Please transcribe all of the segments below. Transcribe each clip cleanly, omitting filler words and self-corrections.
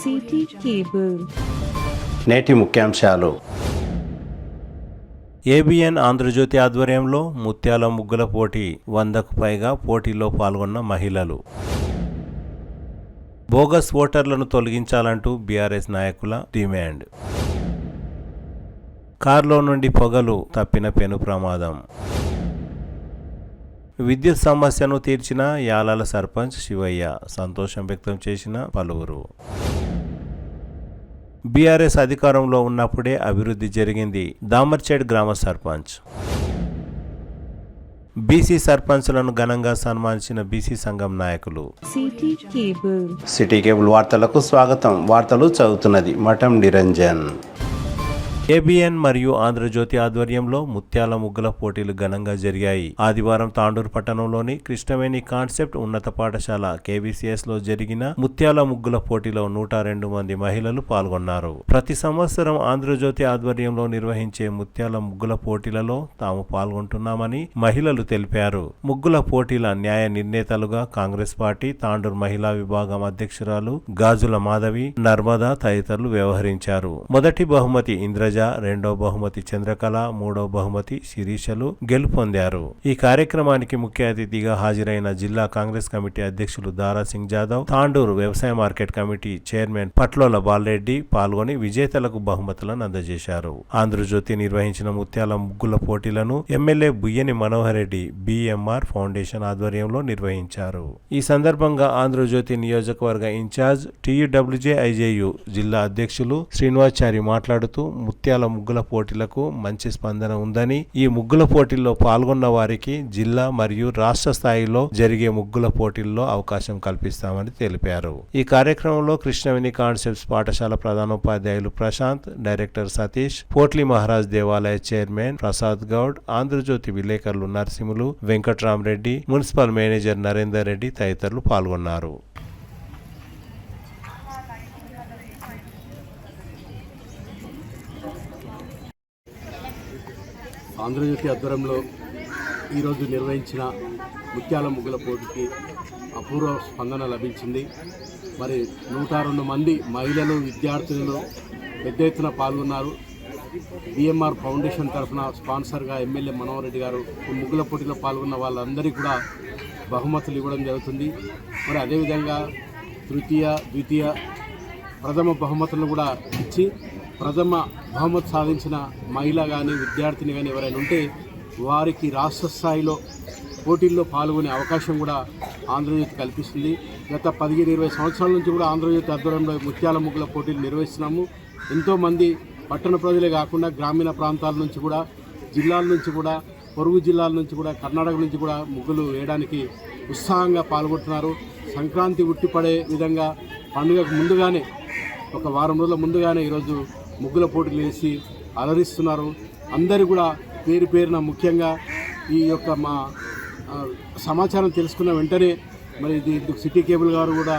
City cable. నేటి ముఖ్యాంశాలు. ABN Andhra Jyothi ఆధ్వర్యంలో ముత్యాల ముగ్గుల పోటీ, 100కు పైగా పోటీలో పాల్గొన్న మహిళలు. బోగస్ ఓటర్లను తొలగించాలంటూ బీఆర్ఎస్ నాయకుల డిమాండ్. కారులో నుండి పొగలు, తప్పిన పెను ప్రమాదం. విద్యుత్ సమస్యను తీర్చిన యాలాల సర్పంచ్ శివయ్య, సంతోషం వ్యక్తం చేసిన పలువురు. బీఆర్ఎస్ అధికారంలో ఉన్నప్పుడే అభివృద్ధి జరిగింది, దామర్చేడ్ గ్రామ సర్పంచ్. బీసీ సర్పంచ్లను ఘనంగా సన్మానించిన బీసీ సంఘం నాయకులు. సిటీ కేబుల్ వార్తలకు స్వాగతం. వార్తలు చదువుతున్నది మఠం నిరంజన్. ఏబిఎన్ మరియు ఆంధ్రజ్యోతి ఆధ్వర్యంలో ముత్యాల ముగ్గుల పోటీలు ఘనంగా జరిగాయి. ఆదివారం తాండూరు పట్టణంలోని కృష్ణవేణి కాన్సెప్ట్ ఉన్నత పాఠశాల KVCS లో జరిగిన ముత్యాల ముగ్గుల పోటీలో 102 మంది మహిళలు పాల్గొన్నారు. ప్రతి సంవత్సరం ఆంధ్రజ్యోతి ఆధ్వర్యంలో నిర్వహించే ముత్యాల ముగ్గుల పోటీలలో తాము పాల్గొంటున్నామని మహిళలు తెలిపారు. ముగ్గుల పోటీల న్యాయ నిర్ణేతలుగా కాంగ్రెస్ పార్టీ తాండూరు మహిళా విభాగం అధ్యక్షురాలు గాజుల మాధవి, నర్మదా తదితరులు వ్యవహరించారు. మొదటి బహుమతి ఇంద్రజ, రెండో బహుమతి చంద్రకళ, మూడో బహుమతి శిరీషలు గెలుపొందారు. ఈ కార్యక్రమానికి ముఖ్య అతిథిగా హాజరైన జిల్లా కాంగ్రెస్ కమిటీ అధ్యక్షులు దారా సింగ్ జాదవ్, తాండూరు వ్యవసాయ market committee chairman Patlola Bala Reddy పాల్గొని విజేతలకు బహుమతులను అందజేశారు. ఆంధ్రజ్యోతి నిర్వహించిన ముత్యాల ముగ్గుల పోటీలను MLA Buyyani Manohar Reddy BMR foundation ఆధ్వర్యంలో నిర్వహించారు. ఈ సందర్భంగా ఆంధ్రజ్యోతి నియోజకవర్గ ఇన్ఛార్జ్ TUWJIJU జిల్లా అధ్యక్షులు శ్రీనివాచారి మాట్లాడుతూ ముత్యాల ముగ్గుల పోటీలకు మంచి స్పందన ఉందని, ఈ ముగ్గుల పోటీల్లో పాల్గొన్న వారికి జిల్లా మరియు రాష్ట్ర స్థాయిలో జరిగే ముగ్గుల పోటీల్లో అవకాశం కల్పిస్తామని తెలిపారు. ఈ కార్యక్రమంలో కృష్ణవేణి కాన్సెప్ట్స్ పాఠశాల ప్రధానోపాధ్యాయులు ప్రశాంత్, డైరెక్టర్ సతీష్, పోట్లి మహారాజ్ దేవాలయ చైర్మన్ ప్రసాద్ గౌడ్, ఆంధ్రజ్యోతి విలేకరులు నరసింహులు, వెంకట్రామరెడ్డి, మున్సిపల్ మేనేజర్ నరేందర్ రెడ్డి తదితరులు పాల్గొన్నారు. ఆంధ్రజ్యోతి ఆధ్వర్యంలో ఈరోజు నిర్వహించిన ముత్యాల ముగ్గుల పోటీకి అపూర్వ స్పందన లభించింది. మరి 102 మంది మహిళలు, విద్యార్థులు పెద్ద ఎత్తున పాల్గొన్నారు. BMR ఫౌండేషన్ తరఫున స్పాన్సర్గా ఎమ్మెల్యే మనోహర్ రెడ్డి గారు ఈ ముగ్గుల పోటీలో పాల్గొన్న వాళ్ళందరికీ కూడా బహుమతులు ఇవ్వడం జరుగుతుంది. మరి అదేవిధంగా తృతీయ, ద్వితీయ, ప్రథమ బహుమతులను కూడా ఇచ్చి ప్రథమ బహుమతి సాధించిన మహిళ కానీ విద్యార్థిని కానీ ఎవరైనా ఉంటే వారికి రాష్ట్ర స్థాయిలో పోటీల్లో పాల్గొనే అవకాశం కూడా ఆంధ్రజ్యోతి కల్పిస్తుంది. గత 15-20 సంవత్సరాల నుంచి కూడా ఆంధ్రజ్యోతి ఆధ్వర్యంలో ముత్యాల ముగ్గుల పోటీలు నిర్వహిస్తున్నాము. ఎంతోమంది పట్టణ ప్రజలే కాకుండా గ్రామీణ ప్రాంతాల నుంచి కూడా, జిల్లాల నుంచి కూడా, పొరుగు జిల్లాల నుంచి కూడా, కర్ణాటక నుంచి కూడా ముగ్గులు వేయడానికి ఉత్సాహంగా పాల్గొంటున్నారు. సంక్రాంతి ఉట్టిపడే విధంగా పండుగకు ముందుగానే, ఒక వారం రోజుల ముందుగానే ఈరోజు ముగ్గుల పోటీలు వేసి అలరిస్తున్నారు. అందరూ కూడా పేరు పేరున, ముఖ్యంగా ఈ యొక్క మా సమాచారం తెలుసుకున్న వెంటనే మరి ఇది సిటీ కేబుల్ గారు కూడా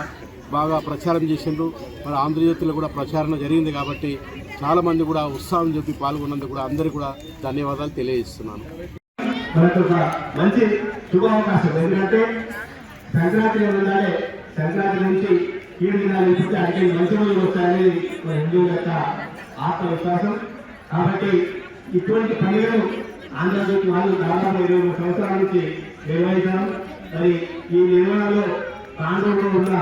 బాగా ప్రచారం చేసిండ్రు. మరి ఆంధ్రజ్యోతిలో కూడా ప్రచారణ జరిగింది కాబట్టి చాలామంది కూడా ఉత్సాహం చూపి పాల్గొన్నందుకు కూడా అందరికీ కూడా ధన్యవాదాలు తెలియజేస్తున్నాను. మంచి శుభావకాశం. ఎందుకంటే సంక్రాంతి నుంచి కీడు దినాలు ఇస్తే అక్కడికి మంచి రోజులు వస్తాయని మన హిందువుల యొక్క ఆత్మవిశ్వాసం. కాబట్టి ఇటువంటి పండుగలు ఆంధ్రజ్యోతి వాళ్ళు దాదాపు 23 సంవత్సరాల నుంచి నిర్వహించడం, మరి ఈ నిర్వహణలో తాండూరులో ఉన్న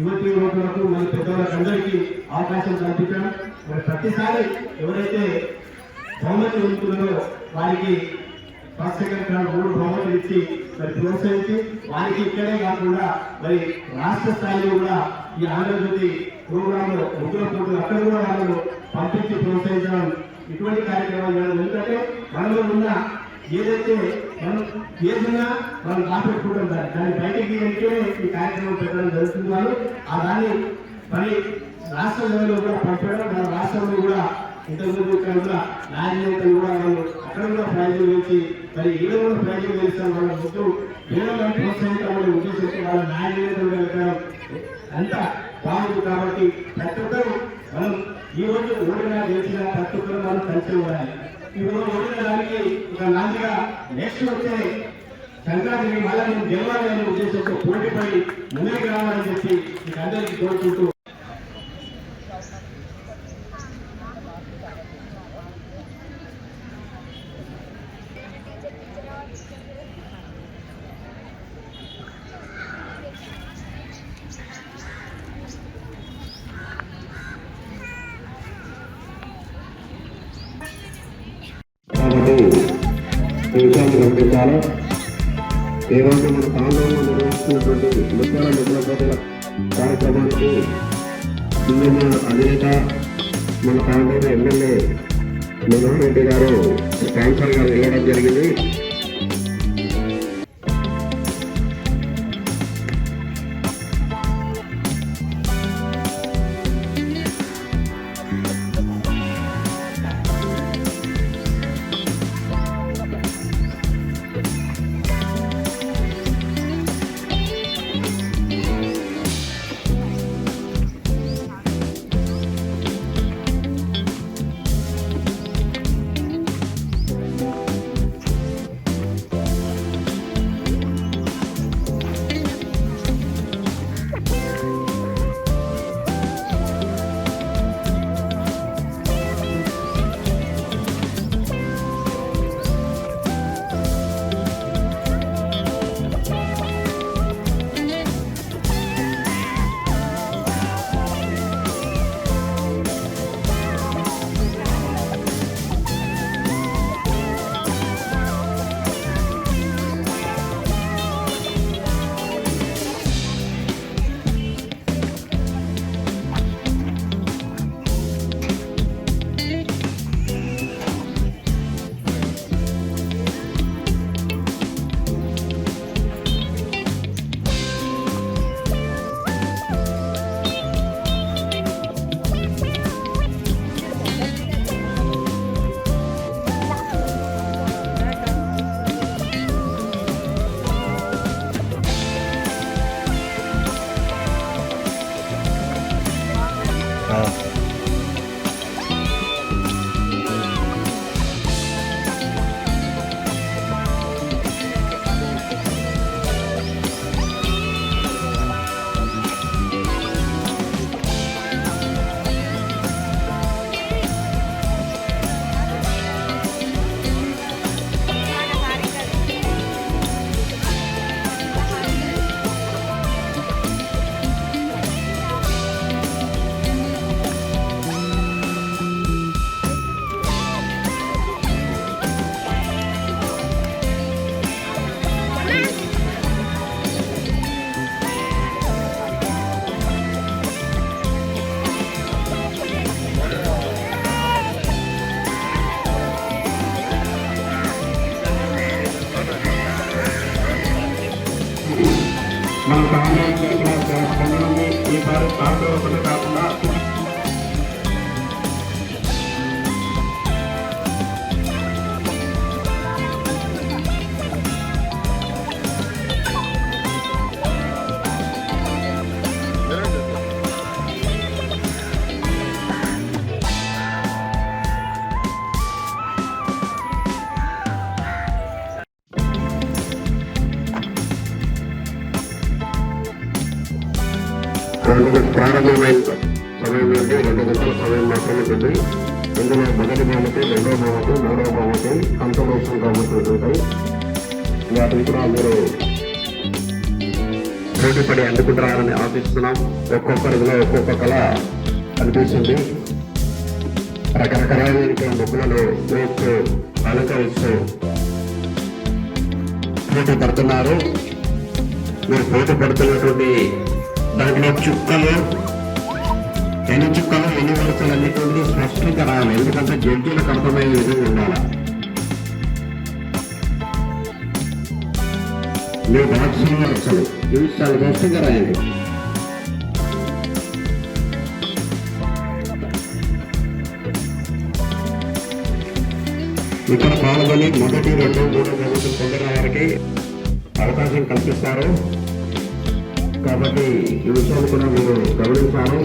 యువతీ యువకులకు, మరి పెద్దవాళ్ళకి అందరికీ అవకాశం కల్పించడం, మరి ప్రతిసారి ఎవరైతే బహుమతి ఉంటుందో వారికి ఫస్ట్, సెకండ్, థర్డ్ 3 బహుమతులు ఇచ్చి మరి ప్రోత్సహించి వారికి ఇక్కడే కాకుండా మరి రాష్ట్ర స్థాయిలో కూడా ఈ ఆంధ్రజ్యోతి ప్రోగ్రాంలో ముగ్గుల పోటీలు అక్కడ కూడా వాళ్ళను పంపించి ప్రోత్సహించడం, ఇటువంటి కార్యక్రమాలు చేయడం. ఎందుకంటే మనలో ఉన్న ఏదైతే మనం ఏదైనా మనం దాపెట్టుకుంటాం, దాన్ని బయటికి ఈ కార్యక్రమం పెట్టడం జరుగుతుంది. వాళ్ళు ఆ దాన్ని మరి రాష్ట్ర లెవెల్లో కూడా పంపడం, మన రాష్ట్రంలో కూడా ఇంతకుముందు ఇక్కడ ఉన్న నాయకులు కూడా వాళ్ళు అక్కడ కూడా ప్రైజులు వేసి మరి ఈడ కూడా ప్రైజులు వేస్తారు. వాళ్ళ ముందు వేరే ప్రోత్సహించాలని ఉద్దేశించి వాళ్ళ నాయకులు వెళ్ళడం అంతా బాగుంది. కాబట్టి ప్రతి ఒక్కరు మనం ఈ రోజు ఓడినా గెలిచినా ప్రతి ఒక్కరు మనం కలిసి ఉండాలి. ఈ రోజు ఓడిన దానికి ఒక నాందిగా నెక్స్ట్ వచ్చే సంక్రాంతిని మళ్ళీ మేము గెలవాలి అనే ఉద్దేశంతో పోటీపడి ముందుకు రావాలని చెప్పి మీకు అందరికీ కోరుకుంటూ గమనించాలి. ఈరోజు మన ప్రాంతంలో నిర్వహిస్తున్నటువంటి ముఖ్యాల ముగ్గుల పోటీల కార్యక్రమానికి దివ్యమైన అధినేత మన ప్రాంతంలో ఎమ్మెల్యే మనోహర్ రెడ్డి గారు స్పాన్సర్గా ఇవ్వడం జరిగింది. మన ప్రాంతానికి ఈసారి కాకుండా కాకుండా ప్రారంభమైన సమయం నుండి 2 గంటల సమయం మాత్రమే ఉంది. ఇందులో మొదటి బహుమతి, రెండవ బహుమతి, మూడవ బహుమతి, కన్సల్టేషన్ బహుమతులు ఉంటాయి. వాటిని కూడా మీరు పోటీపడి అందుకుంటారని ఆశిస్తున్నాం. ఒక్కొక్కరిలో ఒక్కొక్క కళ కనిపిస్తుంది. రకరకాలైన ముగ్గులను వేస్తూ అలంకరిస్తూ పోటీ పడుతున్నారు. మీరు పోటీ పడుతున్నటువంటి దాంట్లో చుక్కలు, ఎన్ని చుక్కలు, ఎన్ని వరుసలు అనేటువంటి స్పష్టంగా రాయాలి. ఎందుకంటే జడ్జీలకు అర్థమయ్యే విధంగా ఉండాలి. మీరు బాక్సులు వరుసలు ఇవి చాలా స్పష్టంగా రాయండి. ఇక్కడ పాల్గొని మొదటి, 2, 3 బహుమతులు పొందిన వారికి అవకాశం కల్పిస్తారు. కాబట్టి ఈ విషయాలు కూడా మీరు గమనించాలి.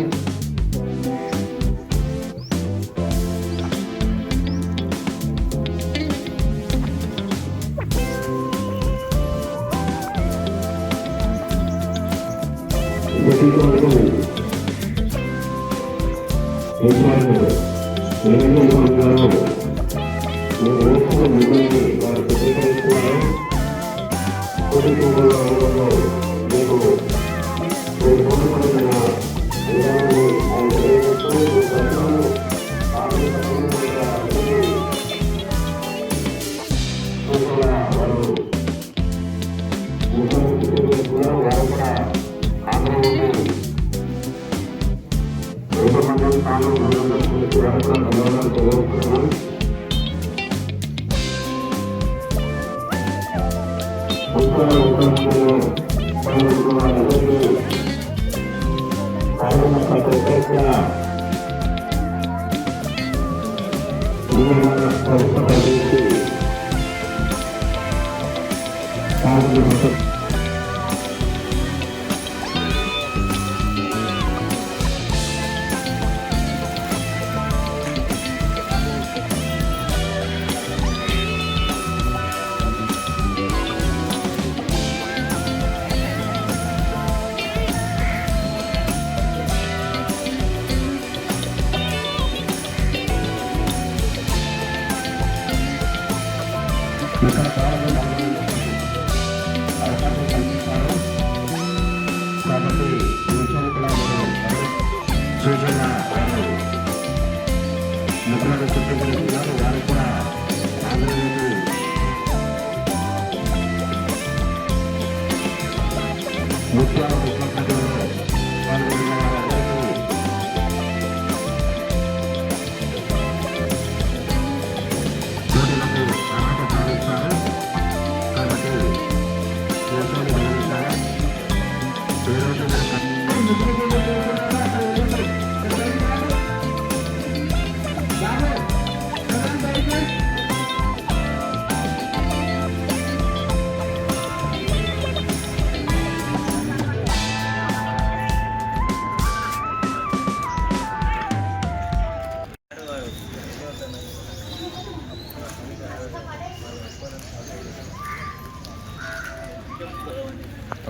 ముఖ్యమంత్రి చెప్పినట్టున్నారు వారు కూడా ఆంధ్రప్రదేశ్ ముఖ్యాల ముఖ్యమంత్రులు పాల్గొన్న వారందరికీ పోటీలకు అర్హత సాధిస్తారు కాబట్టి చేతులు గమనించాలి ఈరోజు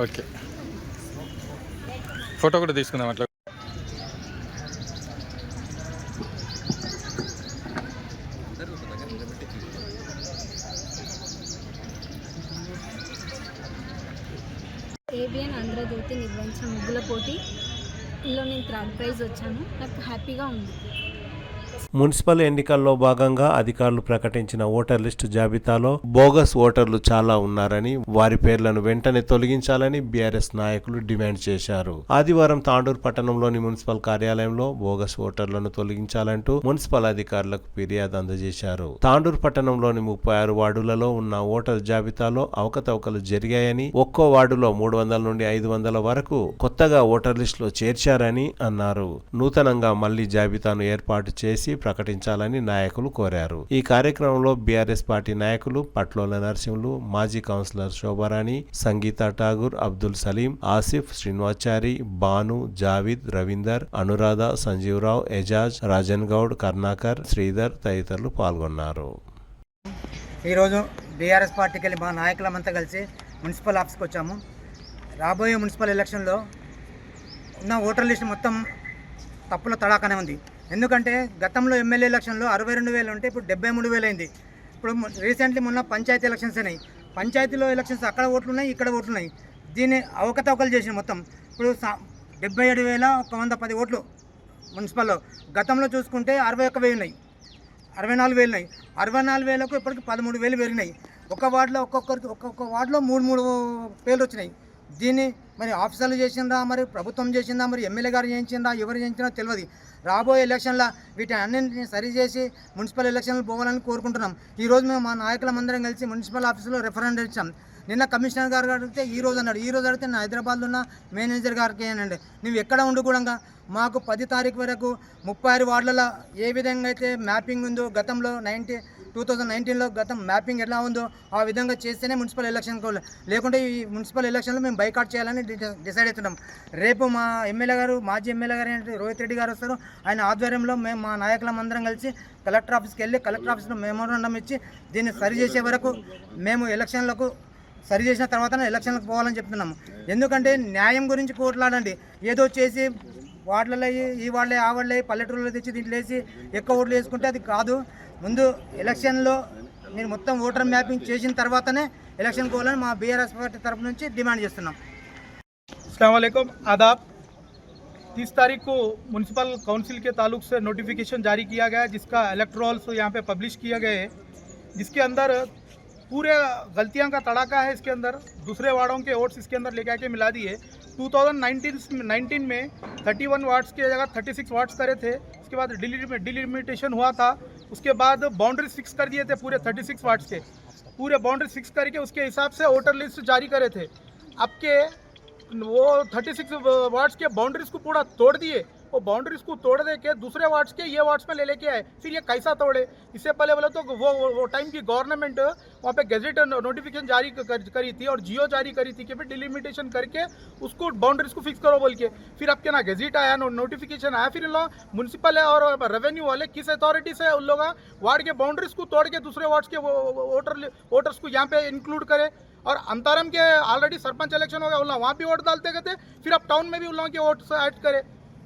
ఓకే ఫోటో కూడా తీసుకుందాం అట్లా ఏబిఎన్ ఆంధ్రజ్యోతి నిర్వహించిన ముగ్గుల పోటీలో నేను థర్డ్ ప్రైజ్ వచ్చాను. నాకు హ్యాపీగా ఉంది. మున్సిపల్ ఎన్నికల్లో భాగంగా అధికారులు ప్రకటించిన ఓటర్ లిస్టు జాబితాలో బోగస్ ఓటర్లు చాలా ఉన్నారని, వారి పేర్లను వెంటనే తొలగించాలని బీఆర్ఎస్ నాయకులు డిమాండ్ చేశారు. ఆదివారం తాండూరు పట్టణంలోని మున్సిపల్ కార్యాలయంలో బోగస్ ఓటర్లను తొలగించాలంటూ మున్సిపల్ అధికారులకు ఫిర్యాదు అందజేశారు. తాండూరు పట్టణంలోని 36 వార్డులలో ఉన్న ఓటర్ జాబితాలో అవకతవకలు జరిగాయని, ఒక్కో వార్డులో 300 నుండి 500 వరకు కొత్తగా ఓటర్ లిస్టులో చేర్చారని అన్నారు. నూతనంగా మళ్లీ జాబితాను ఏర్పాటు చేసి ప్రకటించాలని నాయకులు కోరారు. ఈ కార్యక్రమంలో బీఆర్ఎస్ పార్టీ నాయకులు పట్లోల నరసింహులు, మాజీ కౌన్సిలర్ శోభారాణి, సంగీత ఠాగూర్, అబ్దుల్ సలీం, ఆసిఫ్, శ్రీనివాచారి, బాను, జావిద్, రవీందర్, అనురాధ, సంజీవరావు, ఎజాజ్, రాజన్ గౌడ్, కర్ణాకర్, శ్రీధర్ తదితరులు పాల్గొన్నారు. ఈరోజు బీఆర్ఎస్ పార్టీకి వెళ్ళి మా నాయకులమంతా కలిసి మున్సిపల్ ఆఫీస్కి వచ్చాము. రాబోయే మున్సిపల్ ఎలక్షన్లో ఉన్న ఓటర్ లిస్ట్ మొత్తం తప్పుల తడాకనే ఉంది. ఎందుకంటే గతంలో ఎమ్మెల్యే ఎలక్షన్లో 62,000 ఉంటే ఇప్పుడు 73,000 అయింది. ఇప్పుడు రీసెంట్లీ మొన్న పంచాయతీ ఎలక్షన్స్ అయినాయి. పంచాయతీలో ఎలక్షన్స్ అక్కడ ఓట్లు ఉన్నాయి, ఇక్కడ ఓట్లు ఉన్నాయి. దీన్ని అవకతవకలు చేసిన మొత్తం ఇప్పుడు 77,110 ఓట్లు మున్సిపల్లో. గతంలో చూసుకుంటే 61,000 ఉన్నాయి, 64,000 ఉన్నాయి. 64,000కు ఇప్పటికి 13,000 పెరిగినాయి. ఒక్కొక్క వార్డులో 3 పేర్లు వచ్చినాయి. దీన్ని మరి ఆఫీసర్లు చేసిందా, మరి ప్రభుత్వం చేసిందా, మరి ఎమ్మెల్యే గారు చేయించిందా, ఎవరు చేయించినా తెలియదు. రాబోయే ఎలక్షన్లో వీటి అన్నింటినీ సరిచేసి మున్సిపల్ ఎలక్షన్లు పోవాలని కోరుకుంటున్నాం. ఈరోజు మేము మా నాయకులందరం కలిసి మున్సిపల్ ఆఫీసులో రెఫరెండం ఇచ్చాం. నిన్న కమిషనర్ గారు అడిగితే ఈ రోజు అన్నాడు. ఈ రోజు అడిగితే నేను హైదరాబాద్లో ఉన్న మేనేజర్ గారికి అనండి, నువ్వు ఎక్కడ ఉండి కూడా మాకు 10 తారీఖు వరకు 36 వార్డులలో ఏ విధంగా అయితే మ్యాపింగ్ ఉందో గతంలో 2019లో గతం మ్యాపింగ్ ఎలా ఉందో ఆ విధంగా చేస్తేనే మున్సిపల్ ఎలక్షన్, లేకుంటే ఈ మున్సిపల్ ఎలక్షన్లో మేము బైకాట్ చేయాలని డిసైడ్ అవుతున్నాం. రేపు మా ఎమ్మెల్యే గారు, మాజీ ఎమ్మెల్యే గారు రోహిత్ రెడ్డి గారు వస్తారు. ఆయన ఆధ్వర్యంలో మేము మా నాయకులందరం కలిసి కలెక్టర్ ఆఫీస్కి వెళ్ళి కలెక్టర్ ఆఫీస్లో మెమోరాండం ఇచ్చి దీన్ని సరిచేసే వరకు మేము ఎలక్షన్లకు సరి చేసిన తర్వాత ఎలక్షన్లకు పోవాలని చెప్తున్నాము. ఎందుకంటే న్యాయం గురించి కోట్లాడండి, ఏదో చేసి వార్డులలో ఈ వార్డులే ఆ వార్డులే పల్లెటూరులో తెచ్చి దీంట్లో వేసి ఎక్కువ ఓట్లు వేసుకుంటే అది కాదు. ముందు ఎలక్షన్లో మీరు మొత్తం ఓటర్ మ్యాపింగ్ చేసిన తర్వాతనే ఎలక్షన్ పోవాలని మా బీఆర్ఎస్ పార్టీ తరఫు నుంచి డిమాండ్ చేస్తున్నాం. अस्सलाम वालेकुम, आदाब। 30 तारीख को म्यूनसिपल काउंसिल के ताल्लुक से नोटिफिकेशन जारी किया गया है, जिसका इलेक्ट्रॉल्स यहाँ पे पब्लिश किया गया है, जिसके अंदर पूरे गलतियां का तड़ाका है। इसके अंदर दूसरे वार्डों के वोट्स इसके अंदर लेके आके मिला दिए। 2019 में 31 वार्ड्स की जगह 36 वार्ड्स करे थे। उसके बाद डिलिमिटेशन हुआ था। उसके बाद बाउंड्रीज फिक्स कर दिए थे पूरे 36 वार्ड्स के, पूरे बाउंड्रीज फिक्स करके उसके हिसाब से वोटर लिस्ट जारी करे थे। अब के वो 36 वार्ड्स के बाउंड्रीज को पूरा तोड़ दिए। वो बाउंड्रीज को तोड़ दे के दूसरे वार्ड्स के ये वार्ड्स में ले लेके आए। फिर ये कैसा तोड़े? इससे पहले बोले तो वो टाइम की गवर्नमेंट वहाँ पे गैजेट नोटिफिकेशन जारी करी थी और जियो जारी करी थी कि फिर डिलिमिटेशन करके उसको बाउंड्रीज को फिक्स करो बोल के। फिर अब क्या ना गैजेट आया, नोटिफिकेशन आया। फिर इन लोग म्यूनसिपल और रेवेन्यू वाले किस अथॉरिटी से उन लोग वार्ड के बाउंड्रीज को तोड़ के दूसरे वार्ड्स के वोटर्स को यहाँ पे इंक्लूड करे। और अंतरम के ऑलरेडी सरपंच इलेक्शन हो गया, उन लोग वहाँ भी वोट डालते गए थे। फिर अब टाउन में भी उन लोगों के वोट ऐड करे।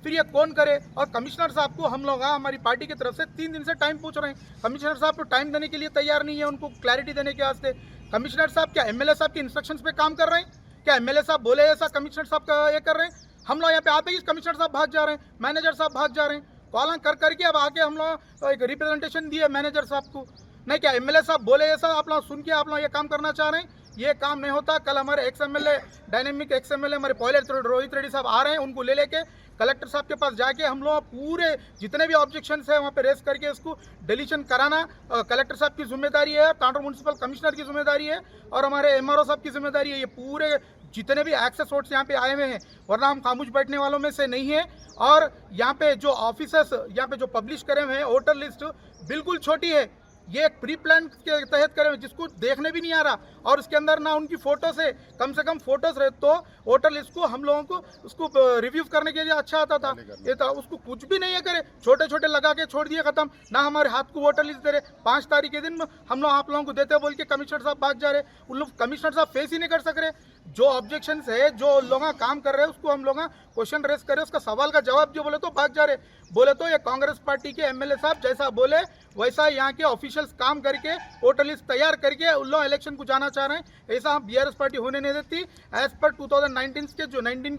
फिर ये कौन करे? और कमिश्नर साहब को हम लोग हमारी पार्टी की तरफ से 3 दिन से टाइम पूछ रहे हैं। कमिश्नर साहब को टाइम देने के लिए तैयार नहीं है, उनको क्लैरिटी देने के वास्ते। कमिश्नर साहब क्या एमएलए साहब के इंस्ट्रक्शंस पे काम कर रहे हैं? क्या एमएलए साहब बोले ऐसा कमिश्नर साहब का ये कर रहे हैं? हम लोग यहाँ पे आते ही कमिश्नर साहब भाग जा रहे हैं, मैनेजर साहब भाग जा रहे हैं, कॉल कर करके अब आके हम लोग एक रिप्रेजेंटेशन दिए मैनेजर साहब को। नहीं क्या एमएलए साहब बोले ऐसा आप लोग सुन के आप लोग ये काम करना चाह रहे हैं, ये काम नहीं होता। कल हमारे ex MLA dynamic ex MLA हमारे पहले रोहित रेड्डी साहब आ रहे हैं, उनको ले लेके कलेक्टर साहब के पास जाके हम लोग पूरे जितने भी ऑब्जेक्शंस है वहाँ पे रेस करके उसको डिलीशन कराना कलेक्टर साहब की जिम्मेदारी है, तांडव म्यूनसिपल कमिश्नर की जिम्मेदारी है और हमारे एमआरओ साहब की जिम्मेदारी है। ये पूरे जितने भी एक्सेस वोट्स यहाँ पे आए हुए हैं, वरना हम खामोश बैठने वालों में से नहीं है। और यहाँ पे जो ऑफिसर्स यहाँ पे जो पब्लिश करे हुए हैं वोटर लिस्ट बिल्कुल छोटी है, ये एक प्री प्लान के तहत करे हुए जिसको देखने भी नहीं आ रहा, और उसके अंदर ना उनकी फोटोज है, कम से कम फोटोज रहे तो वोटर लिस्ट को हम लोगों को उसको रिव्यू करने के लिए अच्छा आता था। ये तो उसको कुछ भी नहीं है करे, छोटे छोटे लगा के छोड़ दिए खत्म, ना हमारे हाथ को वोटर लिस्ट दे रहे। 5 तारीख के दिन हम लोग आप लोगों को देते बोल के कमिश्नर साहब भाग जा रहे, उन लोग कमिश्नर साहब फेस ही नहीं कर सक रहे। जो ऑब्जेक्शंस है, जो लोग काम कर रहे हैं उसको हम लोग क्वेश्चन रेस कर रहे, उसका सवाल का जवाब जो बोले तो भाग जा रहे। बोले तो ये कांग्रेस पार्टी के एमएलए साहब जैसा बोले वैसा यहाँ के ऑफिशियल्स काम करके वोटर लिस्ट तैयार करके उन लोग इलेक्शन को जाना चाह रहे हैं। ऐसा हम बीआरएस पार्टी होने नहीं देती। एज पर 2019 के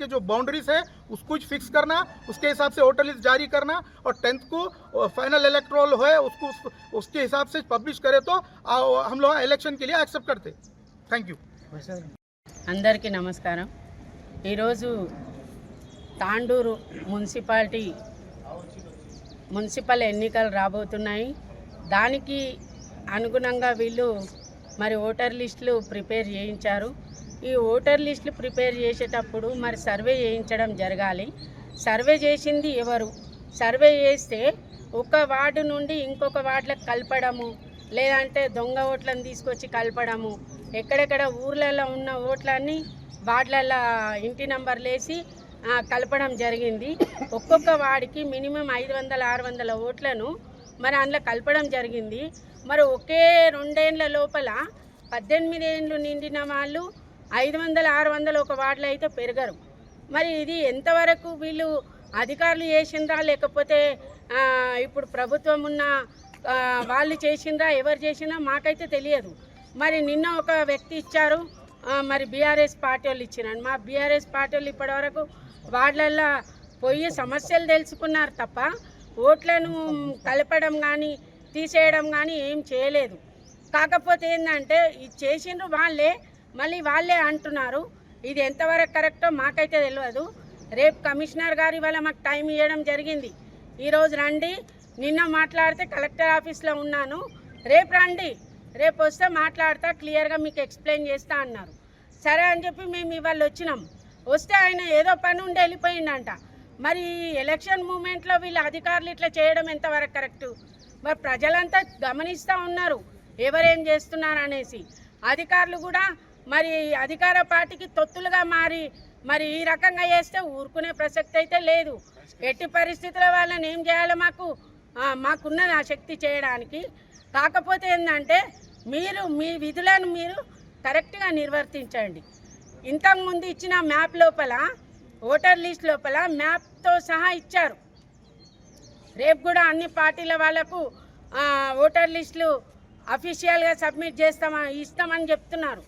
जो बाउंड्रीज है उसको फिक्स करना, उसके हिसाब से वोटर लिस्ट जारी करना और 10th को फाइनल इलेक्टोरल है उसको उसके हिसाब से पब्लिश करे तो हम लोग इलेक्शन के लिए एक्सेप्ट करते। Thank you. అందరికీ నమస్కారం। ఈరోజు తాండూరు మున్సిపల్ ఎన్నికలు రాబోతున్నాయి। దానికి అనుగుణంగా వీళ్ళు మరి ఓటర్ లిస్టులు ప్రిపేర్ చేయించారు। ఈ ఓటర్ లిస్టులు ప్రిపేర్ చేసేటప్పుడు మరి సర్వే చేయించడం జరగాలి। సర్వే చేసింది ఎవరు? సర్వే చేస్తే ఒక వార్డు నుండి ఇంకొక వార్డులకు కలపడము, లేదంటే దొంగ ఓట్లను తీసుకొచ్చి కలపడము, ఎక్కడెక్కడ ఊర్లలో ఉన్న ఓట్లన్నీ వార్డులలో ఇంటి నంబర్లు వేసి కలపడం జరిగింది। ఒక్కొక్క వార్డుకి మినిమం 500-600 ఓట్లను మరి అందులో కలపడం జరిగింది। మరి ఒకే 2 ఏళ్ల లోపల 18 ఏళ్ళు నిండిన వాళ్ళు 500-600 ఒక వార్డులో అయితే పెరగరు। మరి ఇది ఎంతవరకు వీళ్ళు అధికారులు చేసిందా లేకపోతే ఇప్పుడు ప్రభుత్వం ఉన్న వాళ్ళు చేసిందా, ఎవరు చేసినా మాకైతే తెలియదు। మరి నిన్న ఒక వ్యక్తి ఇచ్చారు, మరి బీఆర్ఎస్ పార్టీ వాళ్ళు ఇచ్చినారు। మా బీఆర్ఎస్ పార్టీ వాళ్ళు ఇప్పటివరకు వార్డులలో పోయి సమస్యలు తెలుసుకున్నారు తప్ప ఓట్లను కలపడం కానీ తీసేయడం కానీ ఏం చేయలేదు। కాకపోతే ఏంటంటే ఇది చేసిండ్రు వాళ్ళే, మళ్ళీ వాళ్ళే అంటున్నారు। ఇది ఎంతవరకు కరెక్టో మాకైతే తెలియదు। రేపు కమిషనర్ గారు ఇవాళ మాకు టైం ఇవ్వడం జరిగింది, ఈరోజు రండి, నిన్న మాట్లాడితే కలెక్టర్ ఆఫీస్లో ఉన్నాను, రేపు రండి, రేపు వస్తే మాట్లాడతా, క్లియర్గా మీకు ఎక్స్ప్లెయిన్ చేస్తా అన్నారు। సరే అని చెప్పి మేము ఇవాళ వచ్చినాం। వస్తే ఆయన ఏదో పని ఉండి వెళ్ళిపోయిందంట। మరి ఎలక్షన్ మూమెంట్లో వీళ్ళ అధికారులు ఇట్లా చేయడం ఎంతవరకు కరెక్టు? మరి ప్రజలంతా గమనిస్తూ ఉన్నారు ఎవరేం చేస్తున్నారు అనేసి। అధికారులు కూడా మరి అధికార పార్టీకి తొత్తులుగా మారి మరి ఈ రకంగా చేస్తే ఊరుకునే ప్రసక్తి అయితే లేదు। ఎట్టి పరిస్థితుల్లో వాళ్ళని ఏం చేయాలో మాకున్నది ఆ శక్తి చేయడానికి। కాకపోతే ఏంటంటే మీరు మీ విధులను మీరు కరెక్ట్గా నిర్వర్తించండి। ఇంతకుముందు ఇచ్చిన మ్యాప్ లోపల ఓటర్ లిస్ట్ లోపల మ్యాప్తో సహా ఇచ్చారు। రేపు కూడా అన్ని పార్టీల వాళ్ళకు ఓటర్ లిస్టులు అఫీషియల్గా సబ్మిట్ ఇస్తామని చెప్తున్నారు।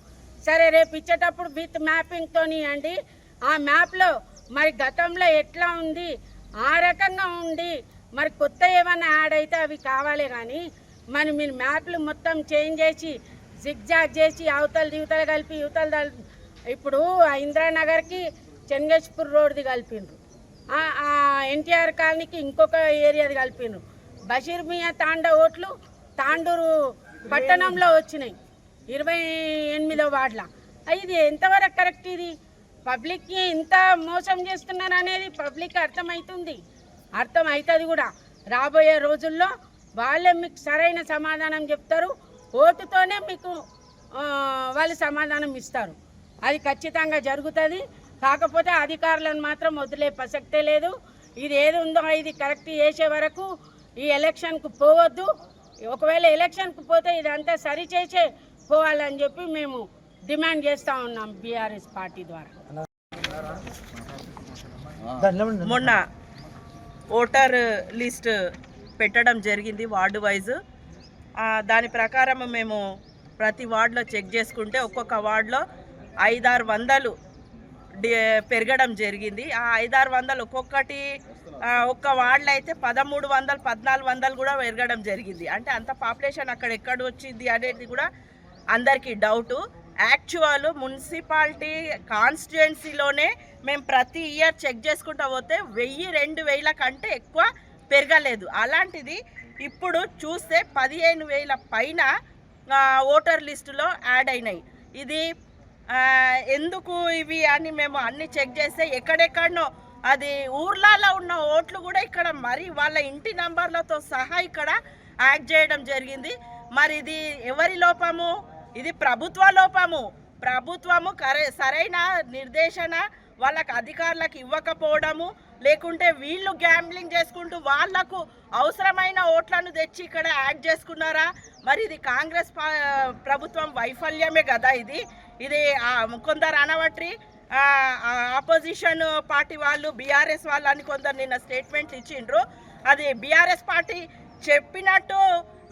సరే రేపు ఇచ్చేటప్పుడు విత్ మ్యాపింగ్తో ఇవ్వండి। ఆ మ్యాప్లో మరి గతంలో ఎట్లా ఉంది ఆ రకంగా ఉండి మరి కొత్త ఏమైనా యాడ్ అయితే అవి కావాలి కానీ మరి మీరు మ్యాప్లు మొత్తం చేంజ్ చేసి జిగ్జాగ్ చేసి యువతలు కలిపి ఇప్పుడు ఇందిరానగర్కి చెంగేశ్పూర్ రోడ్ది కలిపిండ్రు, ఎన్టీఆర్ కాలనీకి ఇంకొక ఏరియాది కలిపిండ్రు, బషీర్ మియా తాండా ఓట్లు తాండూరు పట్టణంలో వచ్చినాయి 28వ వార్డుల। ఇది ఎంతవరకు కరెక్ట్? ఇది పబ్లిక్కి ఇంత మోసం చేస్తున్నారు అనేది పబ్లిక్ అర్థమవుతుంది కూడా। రాబోయే రోజుల్లో వాళ్ళే మీకు సరైన సమాధానం చెప్తారు, ఓటుతోనే మీకు వాళ్ళు సమాధానం ఇస్తారు, అది ఖచ్చితంగా జరుగుతుంది। కాకపోతే అధికారులను మాత్రం వదిలే ప్రసక్తే లేదు। ఇది ఏది ఉందో ఇది కరెక్ట్ చేసే వరకు ఈ ఎలక్షన్కు పోవద్దు। ఒకవేళ ఎలక్షన్కు పోతే ఇదంతా సరిచేసే పోవాలని చెప్పి మేము డిమాండ్ చేస్తూ ఉన్నాం బీఆర్ఎస్ పార్టీ ద్వారా। మొన్న ఓటర్ లిస్ట్ పెట్టడం జరిగింది వార్డు వైజ్। దాని ప్రకారం మేము ప్రతి వార్డులో చెక్ చేసుకుంటే ఒక్కొక్క వార్డులో 500-600 పెరగడం జరిగింది. ఆ 500-600 ఒక్కొక్కటి ఒక్క వార్డులో అయితే 1300, 1400 కూడా పెరగడం జరిగింది. అంటే అంత పాపులేషన్ అక్కడ ఎక్కడ వచ్చింది అనేది కూడా అందరికీ డౌటు. యాక్చువల్ మున్సిపాలిటీ కాన్స్టిట్యుయెన్సీలోనే మేము ప్రతి ఇయర్ చెక్ చేసుకుంటూ పోతే 1000-2000 కంటే ఎక్కువ పెరగలేదు. అలాంటిది ఇప్పుడు చూస్తే 15,000 పైన ఓటర్ లిస్టులో యాడ్ అయినాయి. ఇది ఎందుకు ఇవి అని మేము అన్ని చెక్ చేస్తే ఎక్కడెక్కడనో అది ఊర్లలో ఉన్న ఓట్లు కూడా ఇక్కడ మరి వాళ్ళ ఇంటి నంబర్లతో సహా ఇక్కడ యాడ్ చేయడం జరిగింది. మరి ఇది ఎవరి లోపము? ఇది ప్రభుత్వ లోపము. ప్రభుత్వము సరైన నిర్దేశన వాళ్ళకి అధికారులకు ఇవ్వకపోవడము, లేకుంటే వీళ్ళు గ్యాంబ్లింగ్ చేసుకుంటూ వాళ్లకు అవసరమైన ఓట్లను తెచ్చి ఇక్కడ యాడ్ చేసుకున్నారా? మరి ఇది కాంగ్రెస్ ప్రభుత్వం వైఫల్యమే కదా. ఇది కొందరు అనవట్రి ఆపోజిషన్ పార్టీ వాళ్ళు, బీఆర్ఎస్ వాళ్ళు అని కొందరు నిన్న స్టేట్మెంట్లు ఇచ్చిండ్రు. అది బీఆర్ఎస్ పార్టీ చెప్పినట్టు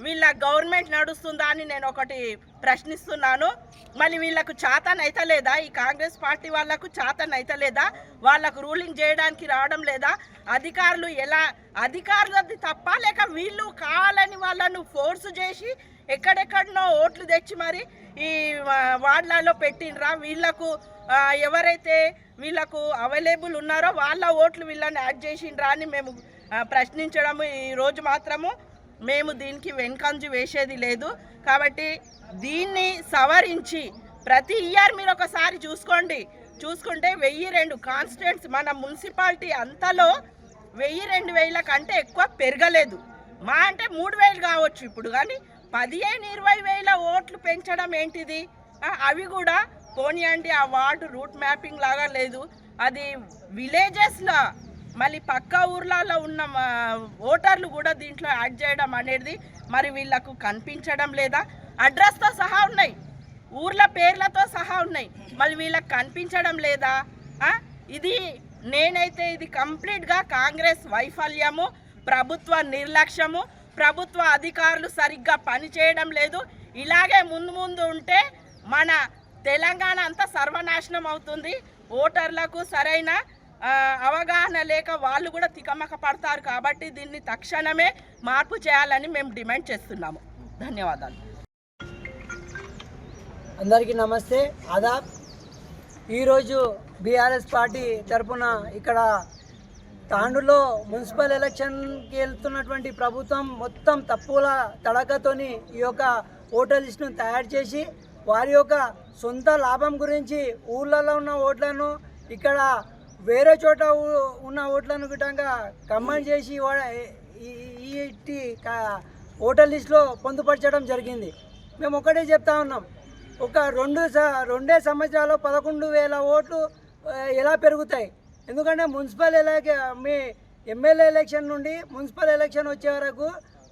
వీళ్ళ గవర్నమెంట్ నడుస్తుందా అని నేను ఒకటి ప్రశ్నిస్తున్నాను. మళ్ళీ వీళ్ళకు చాతన్ అయితే లేదా? ఈ కాంగ్రెస్ పార్టీ వాళ్ళకు చాతన్ అయితే లేదా? వాళ్ళకు రూలింగ్ చేయడానికి రావడం లేదా? అధికారులు అధికారులది తప్ప, లేక వీళ్ళు కావాలని వాళ్ళను ఫోర్స్ చేసి ఎక్కడెక్కడనో ఓట్లు తెచ్చి మరి ఈ వార్డులలో పెట్టినరా? వీళ్ళకు ఎవరైతే వీళ్ళకు అవైలబుల్ ఉన్నారో వాళ్ళ ఓట్లు వీళ్ళని యాడ్ చేసిండ్రా అని మేము ప్రశ్నించడము. ఈరోజు మాత్రము మేము దీనికి వెనుకంజు వేసేది లేదు. కాబట్టి దీన్ని సవరించి ప్రతి ఇయర్ మీరు ఒకసారి చూసుకుంటే 1002 కాన్స్టిట్యుయెన్సీ మన మున్సిపాలిటీ అంతలో 1000-2000 కంటే ఎక్కువ పెరగలేదు. మా అంటే 3000 కావచ్చు ఇప్పుడు, కానీ 15,000-20,000 ఓట్లు పెంచడం ఏంటిది? అవి కూడా పోనీయండి. ఆ వార్డు రూట్ మ్యాపింగ్ లాగా లేదు, అది విలేజెస్లో మళ్ళీ పక్క ఊర్లలో ఉన్న ఓటర్లు కూడా దీంట్లో యాడ్ చేయడం అనేది మరి వీళ్ళకు కనిపించడం లేదా? అడ్రస్తో సహా ఉన్నాయి, ఊర్ల పేర్లతో సహా ఉన్నాయి, మళ్ళీ వీళ్ళకి కనిపించడం లేదా? నేనైతే ఇది కంప్లీట్గా కాంగ్రెస్ వైఫల్యము, ప్రభుత్వ నిర్లక్ష్యము, ప్రభుత్వ అధికారులు సరిగ్గా పనిచేయడం లేదు. ఇలాగే ముందు ఉంటే మన తెలంగాణ అంతా సర్వనాశనం అవుతుంది. ఓటర్లకు సరైన అవగాహన లేక వాళ్ళు కూడా తికమక పడతారు. కాబట్టి దీన్ని తక్షణమే మార్పు చేయాలని మేము డిమాండ్ చేస్తున్నాము. ధన్యవాదాలు. అందరికీ నమస్తే, ఆదాబ్. ఈరోజు బీఆర్ఎస్ పార్టీ తరఫున ఇక్కడ తాండూరులో మున్సిపల్ ఎలక్షన్కి వెళ్తున్నటువంటి ప్రభుత్వం మొత్తం తప్పుల తడకతోని ఈ యొక్క ఓటర్ లిస్టును తయారు చేసి వారి యొక్క సొంత లాభం గురించి ఊళ్ళలో ఉన్న ఓట్లను ఇక్కడ వేరే చోట ఉన్న ఓట్లను గిట్టంగా కంబైన్ చేసి ఈ ఓటర్ లిస్టులో పొందుపరచడం జరిగింది. మేము ఒకటే చెప్తా ఉన్నాం, ఒక రెండే సంవత్సరాల్లో 11,000 ఓట్లు ఎలా పెరుగుతాయి? ఎందుకంటే మున్సిపల్ మీ ఎమ్మెల్యే ఎలక్షన్ నుండి మున్సిపల్ ఎలక్షన్ వచ్చే వరకు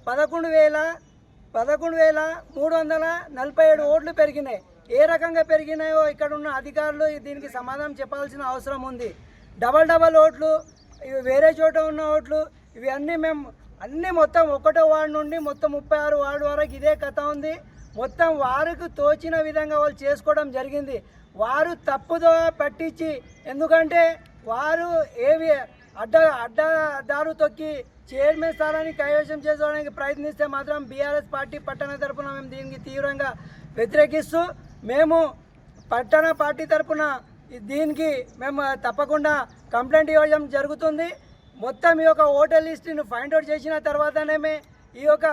11,347 ఓట్లు పెరిగినాయి. ఏ రకంగా పెరిగినాయో ఇక్కడ ఉన్న అధికారులు దీనికి సమాధానం చెప్పాల్సిన అవసరం ఉంది. డబల్ ఓట్లు, ఇవి వేరే చోట ఉన్న ఓట్లు, ఇవి అన్నీ మొత్తం 1వ వార్డు నుండి మొత్తం 36 వార్డు వరకు ఇదే కథ ఉంది. మొత్తం వారికి తోచిన విధంగా వాళ్ళు చేసుకోవడం జరిగింది. వారు తప్పుదో పట్టించి, ఎందుకంటే వారు అడ్డదారు తొక్కి చైర్మన్ స్థానాన్ని కైవసం చేసుకోవడానికి ప్రయత్నిస్తే మాత్రం బీఆర్ఎస్ పార్టీ పట్టణ తరఫున మేము దీనికి తీవ్రంగా వ్యతిరేకిస్తూ మేము పట్టణ పార్టీ తరఫున దీనికి మేము తప్పకుండా కంప్లైంట్ ఇవ్వడం జరుగుతుంది. మొత్తం ఈ యొక్క ఓటర్ లిస్టును ఫైండ్ అవుట్ చేసిన తర్వాతనే ఈ యొక్క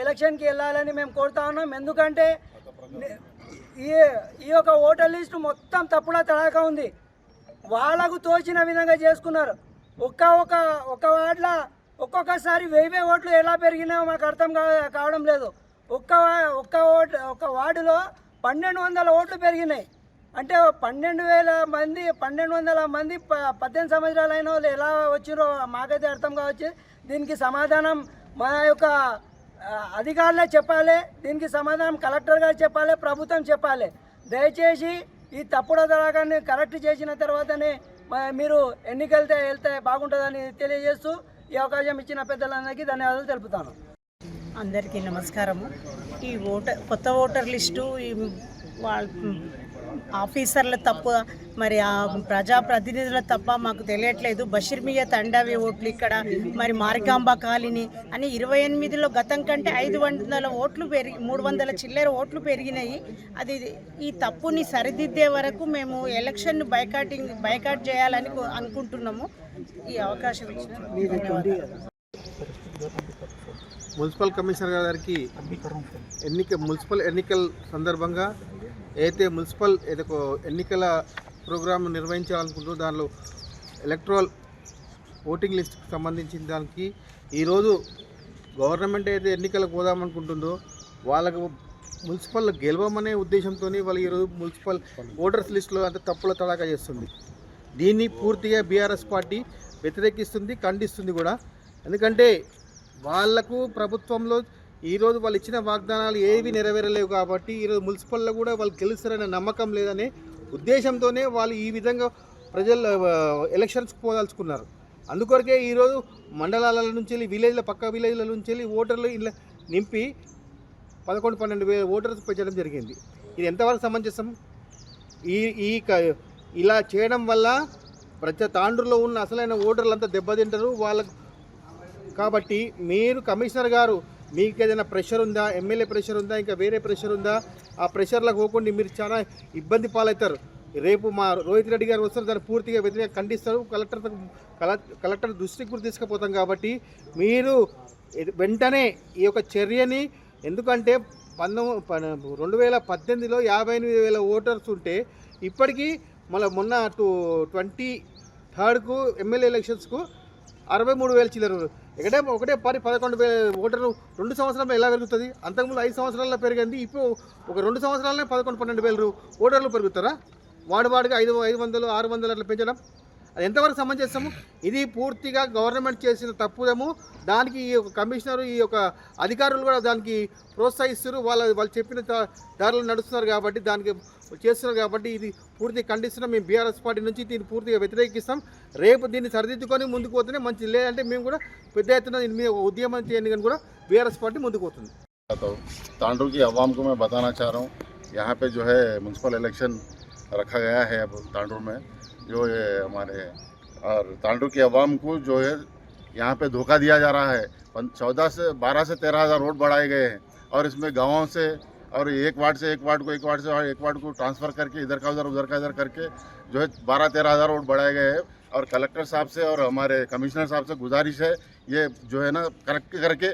ఎలక్షన్కి వెళ్ళాలని మేము కోరుతా ఉన్నాం. ఎందుకంటే ఈ యొక్క ఓటర్ లిస్టు మొత్తం తప్పుల తడాక ఉంది. వాళ్ళకు తోచిన విధంగా చేసుకున్నారు. ఒక్క వార్డులో ఒక్కొక్కసారి 1000 ఓట్లు ఎలా పెరిగినాయో మాకు అర్థం కావడం లేదు. ఒక్క వార్డులో 1,200 ఓట్లు పెరిగినాయి. అంటే 1200 మంది 18 సంవత్సరాలు అయిన వాళ్ళు ఎలా వచ్చిరో మాకైతే అర్థం కావచ్చు. దీనికి సమాధానం మా యొక్క అధికారులే చెప్పాలి. దీనికి సమాధానం కలెక్టర్ గారు చెప్పాలి, ప్రభుత్వం చెప్పాలి. దయచేసి ఈ తప్పుడు దళాన్ని కరెక్ట్ చేసిన తర్వాతనే మీరు ఎన్నికలతో వెళ్తే బాగుంటుందని తెలియజేస్తూ ఈ అవకాశం ఇచ్చిన పెద్దలందరికీ ధన్యవాదాలు తెలుపుతాను. అందరికీ నమస్కారము. ఈ కొత్త ఓటర్ లిస్టు ఆఫీసర్ల తప్ప మరి ఆ ప్రజాప్రతినిధుల తప్ప మాకు తెలియట్లేదు. బషీర్మియా తండావి ఓట్లు ఇక్కడ, మరి మారికాంబ కాలనీ అని 28లో గతం కంటే 500 ఓట్లు 300 చిల్లర ఓట్లు పెరిగినాయి. అది ఈ తప్పుని సరిదిద్దే వరకు మేము ఎలక్షన్ను బైకాట్ చేయాలని అనుకుంటున్నాము. ఈ అవకాశం ఇచ్చిన ధన్యవాదాలు. మున్సిపల్ కమిషనర్ గారికి మున్సిపల్ ఎన్నికల సందర్భంగా అయితే మున్సిపల్ ఎన్నికల ప్రోగ్రామ్ నిర్వహించాలనుకుంటూ దానిలో ఎలక్ట్రల్ ఓటింగ్ లిస్ట్కి సంబంధించిన దానికి ఈరోజు గవర్నమెంట్ అయితే ఎన్నికలకు పోదామనుకుంటుందో వాళ్ళకు మున్సిపల్ గెలవమనే ఉద్దేశంతో వాళ్ళు ఈరోజు మున్సిపల్ ఓటర్స్ లిస్టులో అంత తప్పుల తడాకా చేస్తుంది. దీన్ని పూర్తిగా బీఆర్ఎస్ పార్టీ వ్యతిరేకిస్తుంది, ఖండిస్తుంది కూడా. ఎందుకంటే వాళ్లకు ప్రభుత్వంలో ఈరోజు వాళ్ళు ఇచ్చిన వాగ్దానాలు ఏవి నెరవేరలేవు కాబట్టి ఈరోజు మున్సిపల్లో కూడా వాళ్ళు గెలుస్తారనే నమ్మకం లేదనే ఉద్దేశంతోనే వాళ్ళు ఈ విధంగా ప్రజలు ఎలక్షన్స్కి పోదాల్చుకున్నారు. అందుకొరకే ఈరోజు మండలాల నుంచి వెళ్ళి పక్క విలేజ్ల నుంచి వెళ్ళి ఓటర్లు ఇలా నింపి 11-12 వేల ఓటర్స్ పెంచడం జరిగింది. ఇది ఎంతవరకు సమంజసం? ఇలా చేయడం వల్ల ప్రతి తాండ్రులో ఉన్న అసలైన ఓటర్లు అంతా దెబ్బతింటారు వాళ్ళకు. కాబట్టి మీరు కమిషనర్ గారు మీకు ఏదైనా ప్రెషర్ ఉందా, ఎమ్మెల్యే ప్రెషర్ ఉందా, ఇంకా వేరే ప్రెషర్ ఉందా? ఆ ప్రెషర్లకు పోకుండా మీరు చాలా ఇబ్బంది పాలవుతారు. రేపు మా రోహిత్ రెడ్డి గారు వస్తారు, దాన్ని పూర్తిగా వ్యతిరేకంగా ఖండిస్తారు. కలెక్టర్ దృష్టికి కూడా తీసుకుపోతాం. కాబట్టి మీరు వెంటనే ఈ యొక్క చర్యని, ఎందుకంటే 2018లో 58,000 ఓటర్స్ ఉంటే ఇప్పటికీ మొన్న 23rd ఎమ్మెల్యే ఎలక్షన్స్కు 63,000 చిల్లర. ఒకటే 11,000 ఓటర్లు 2 సంవత్సరాల్లో ఎలా పెరుగుతుంది? అంతకుముందు 5 సంవత్సరాల్లో పెరిగింది, ఇప్పుడు ఒక 2 సంవత్సరాలనే 11-12,000 ఓటర్లు పెరుగుతారా? వాడుగా 500, 600 అట్లా పెంచడం అది ఎంతవరకు సమంజసము? ఇది పూర్తిగా గవర్నమెంట్ చేసిన తప్పుదము. దానికి ఈ యొక్క కమిషనరు, ఈ యొక్క అధికారులు కూడా దానికి ప్రోత్సహిస్తారు. వాళ్ళు చెప్పిన దారిలో నడుస్తున్నారు కాబట్టి, దానికి చేస్తున్నారు కాబట్టి ఇది పూర్తిగా ఖండిస్తున్నాం. మేము బీఆర్ఎస్ పార్టీ నుంచి దీన్ని పూర్తిగా వ్యతిరేకిస్తాం. రేపు దీన్ని సరిదిద్దుకొని ముందుకు పోతేనే మంచిది, లేదంటే మేము కూడా పెద్ద ఎత్తున దీని మీద ఉద్యమం చేయండి కానీ కూడా బీఆర్ఎస్ పార్టీ ముందుకు పోతుంది. तांडू की आवाम को मैं बताना चाह रहा हूँ, यहाँ पे जो है म्यूनसिपल इलेक्शन रखा गया है अब तांडू में, जो ये हमारे और तांडू की आवाम को जो है यहाँ पे धोखा दिया जा रहा है। 12 से 13,000 वोट बढ़ाए गए हैं और इसमें गाँवों से और एक वार्ड से एक वार्ड को ट्रांसफ़र करके इधर का इधर करके जो है 12-13,000 वोट बढ़ाए गए हैं। और कलेक्टर साहब से और हमारे कमिश्नर साहब से गुजारिश है, ये जो है ना करेक्ट करके